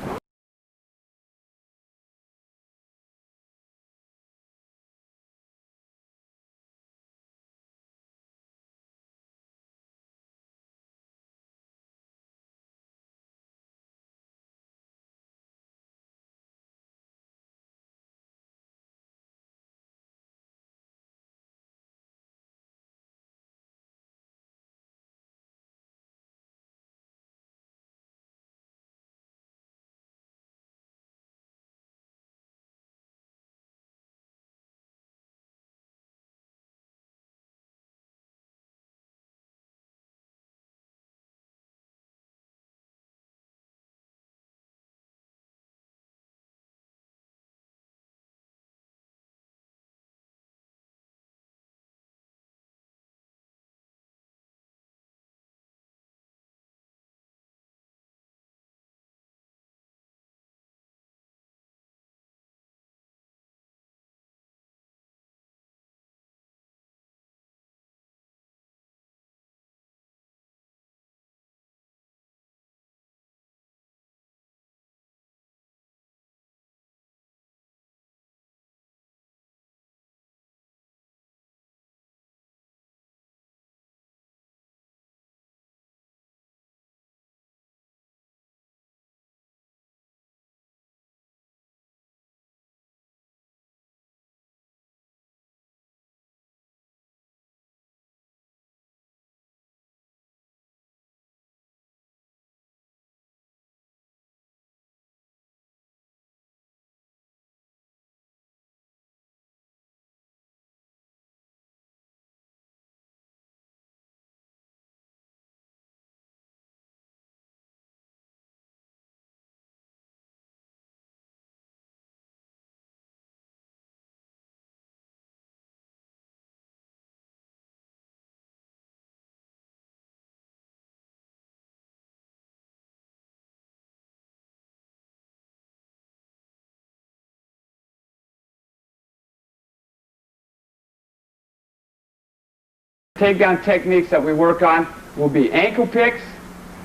Takedown techniques that we work on will be ankle picks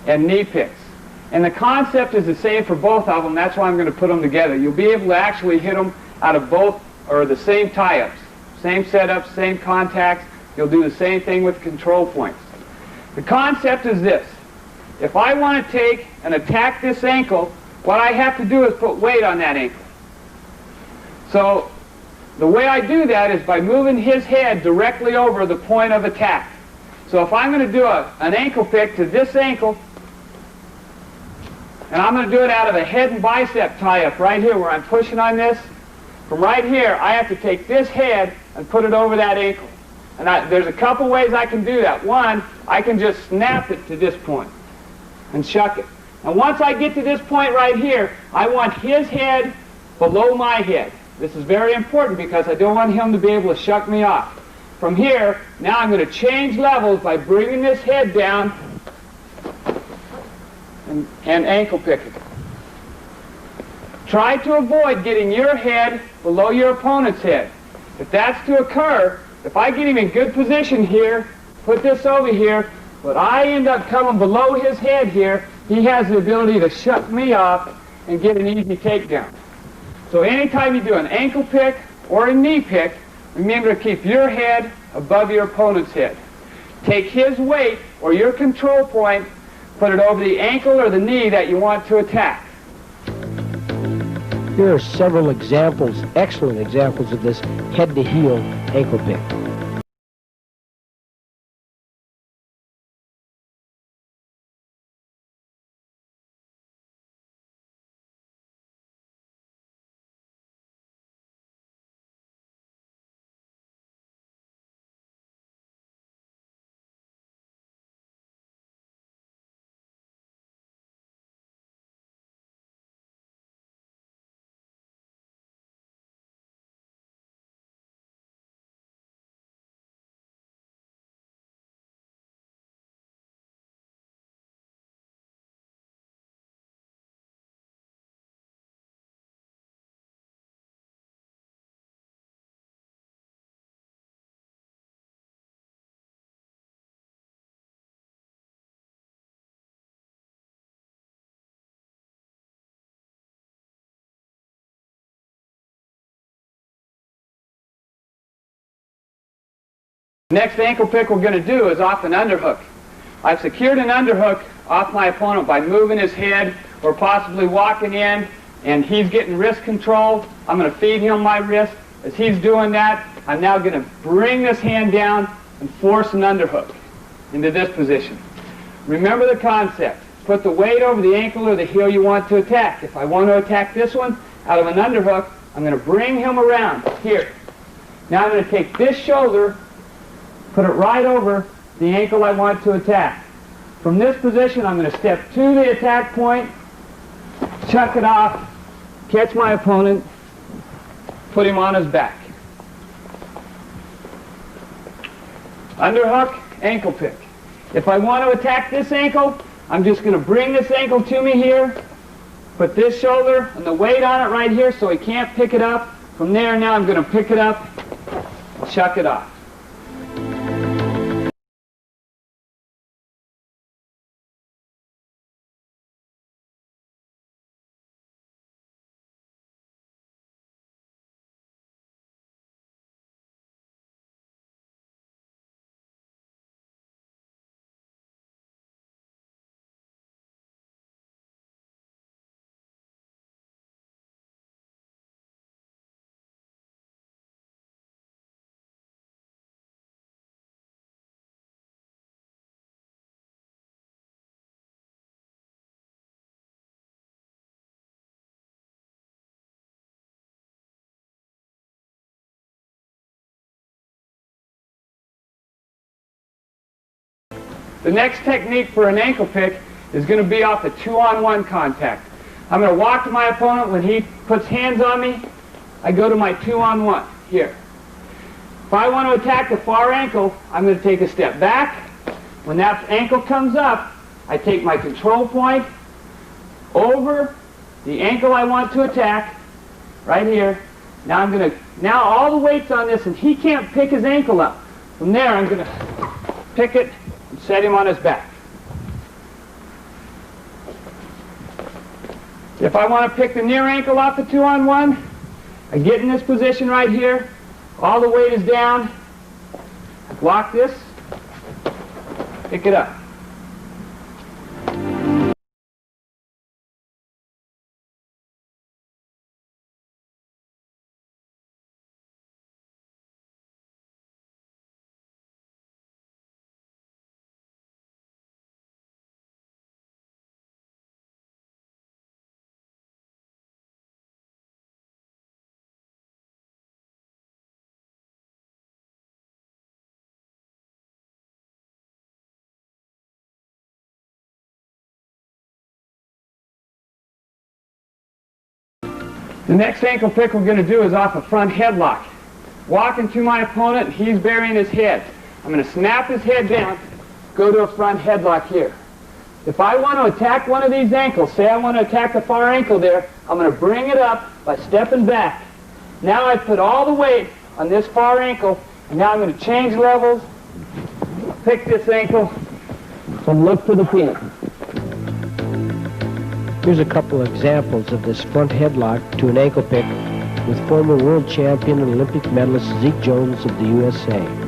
and knee picks. And the concept is the same for both of them. That's why I'm going to put them together. You'll be able to actually hit them out of both or the same tie-ups. Same setups, same contacts. You'll do the same thing with control points. The concept is this. If I want to take and attack this ankle, what I have to do is put weight on that ankle. So the way I do that is by moving his head directly over the point of attack. So if I'm going to do an ankle pick to this ankle, and I'm going to do it out of a head and bicep tie-up right here where I'm pushing on this, from right here I have to take this head and put it over that ankle. And there's a couple ways I can do that. One, I can just snap it to this point and shuck it. And once I get to this point right here, I want his head below my head. This is very important because I don't want him to be able to shuck me off. From here, now I'm going to change levels by bringing this head down and ankle picking. Try to avoid getting your head below your opponent's head. If that's to occur, if I get him in good position here, put this over here, but I end up coming below his head here, he has the ability to shut me off and get an easy takedown. So anytime you do an ankle pick or a knee pick, remember to keep your head above your opponent's head. Take his weight or your control point, put it over the ankle or the knee that you want to attack. Here are several examples, excellent examples of this head-to-heel ankle pick. Next ankle pick we're going to do is off an underhook. I've secured an underhook off my opponent by moving his head or possibly walking in, and he's getting wrist control. I'm going to feed him my wrist. As he's doing that, I'm now going to bring this hand down and force an underhook into this position. Remember the concept. Put the weight over the ankle or the heel you want to attack. If I want to attack this one out of an underhook, I'm going to bring him around here. Now I'm going to take this shoulder, put it right over the ankle I want to attack. From this position, I'm going to step to the attack point, chuck it off, catch my opponent, put him on his back. Underhook, ankle pick. If I want to attack this ankle, I'm just going to bring this ankle to me here, put this shoulder and the weight on it right here so he can't pick it up. From there, now I'm going to pick it up and chuck it off. The next technique for an ankle pick is going to be off the 2-on-1 contact. I'm going to walk to my opponent. When he puts hands on me, I go to my 2-on-1 here. If I want to attack the far ankle, I'm going to take a step back. When that ankle comes up, I take my control point over the ankle I want to attack, right here. Now all the weight's on this, and he can't pick his ankle up. From there, I'm going to pick it and set him on his back. If I want to pick the near ankle off the 2-on-1, I get in this position right here. All the weight is down. I block this, pick it up. The next ankle pick we're going to do is off a front headlock. Walking to my opponent, he's burying his head. I'm going to snap his head down, go to a front headlock here. If I want to attack one of these ankles, say I want to attack the far ankle there, I'm going to bring it up by stepping back. Now I put all the weight on this far ankle, and now I'm going to change levels, pick this ankle, and look to the pin. Here's a couple of examples of this front headlock to an ankle pick with former world champion and Olympic medalist Zeke Jones of the USA.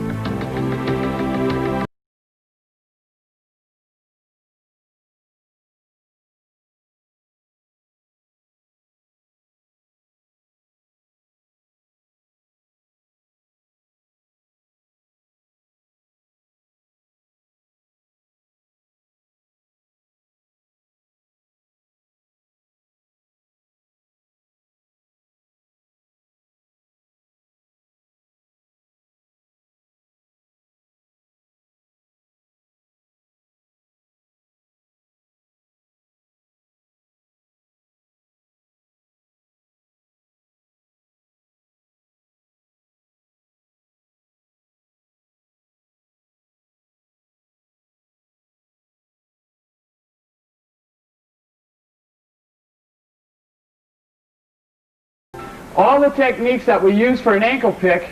All the techniques that we use for an ankle pick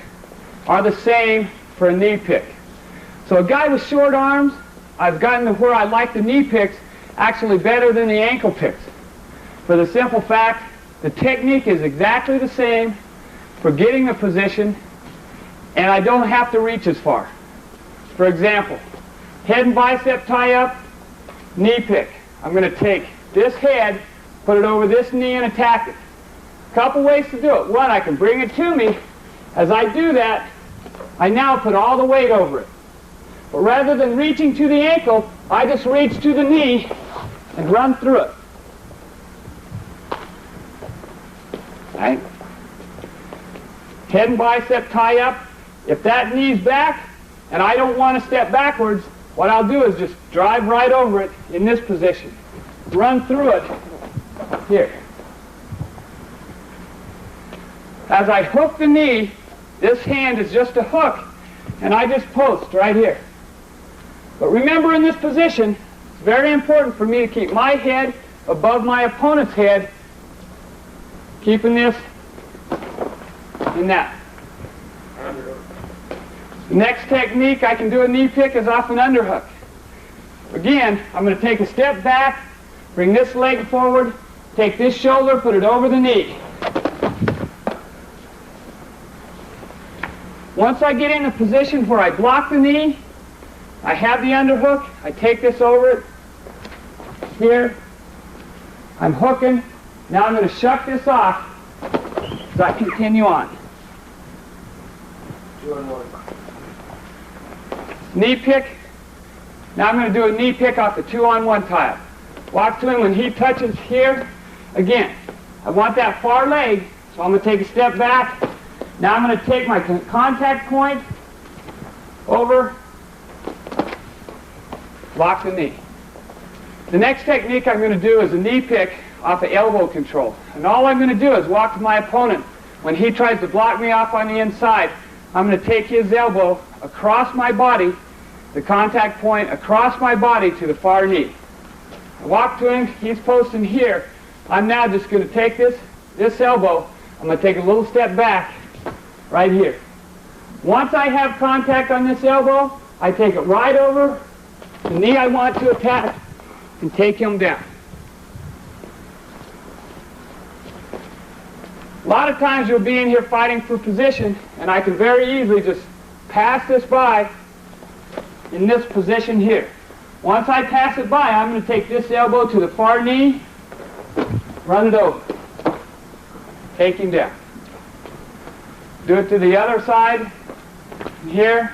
are the same for a knee pick. So a guy with short arms, I've gotten to where I like the knee picks actually better than the ankle picks. For the simple fact, the technique is exactly the same for getting the position, and I don't have to reach as far. For example, head and bicep tie up, knee pick. I'm going to take this head, put it over this knee, and attack it. Couple ways to do it. One, I can bring it to me. As I do that, I now put all the weight over it. But rather than reaching to the ankle, I just reach to the knee and run through it. Right? Head and bicep tie up. If that knee's back and I don't want to step backwards, what I'll do is just drive right over it in this position. Run through it here. As I hook the knee, this hand is just a hook, and I just post right here. But remember, in this position, it's very important for me to keep my head above my opponent's head, keeping this in that. The next technique I can do a knee pick is off an underhook. Again, I'm going to take a step back, bring this leg forward, take this shoulder, put it over the knee. Once I get in a position where I block the knee, I have the underhook, I take this over it, here, I'm hooking, now I'm going to shuck this off as I continue on. 2-on-1. Knee pick, now I'm going to do a knee pick off the 2-on-1 tie-up. Walk to him when he touches here, again, I want that far leg, so I'm going to take a step back. Now I'm going to take my contact point over, lock the knee. The next technique I'm going to do is a knee pick off of elbow control. And all I'm going to do is walk to my opponent. When he tries to block me off on the inside, I'm going to take his elbow across my body, the contact point across my body to the far knee. I walk to him, he's posting here. I'm now just going to take this elbow, I'm going to take a little step back, right here. Once I have contact on this elbow, I take it right over the knee I want to attack and take him down. A lot of times you'll be in here fighting for position, and I can very easily just pass this by in this position here. Once I pass it by, I'm going to take this elbow to the far knee, run it over, take him down. Do it to the other side. Here,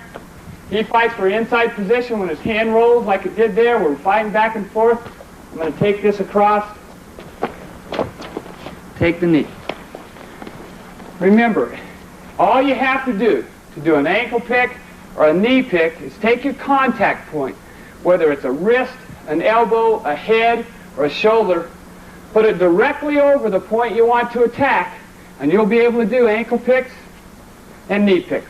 he fights for inside position when his hand rolls like it did there. We're fighting back and forth. I'm going to take this across, take the knee. Remember, all you have to do an ankle pick or a knee pick is take your contact point, whether it's a wrist, an elbow, a head, or a shoulder, put it directly over the point you want to attack, and you'll be able to do ankle picks and knee picks.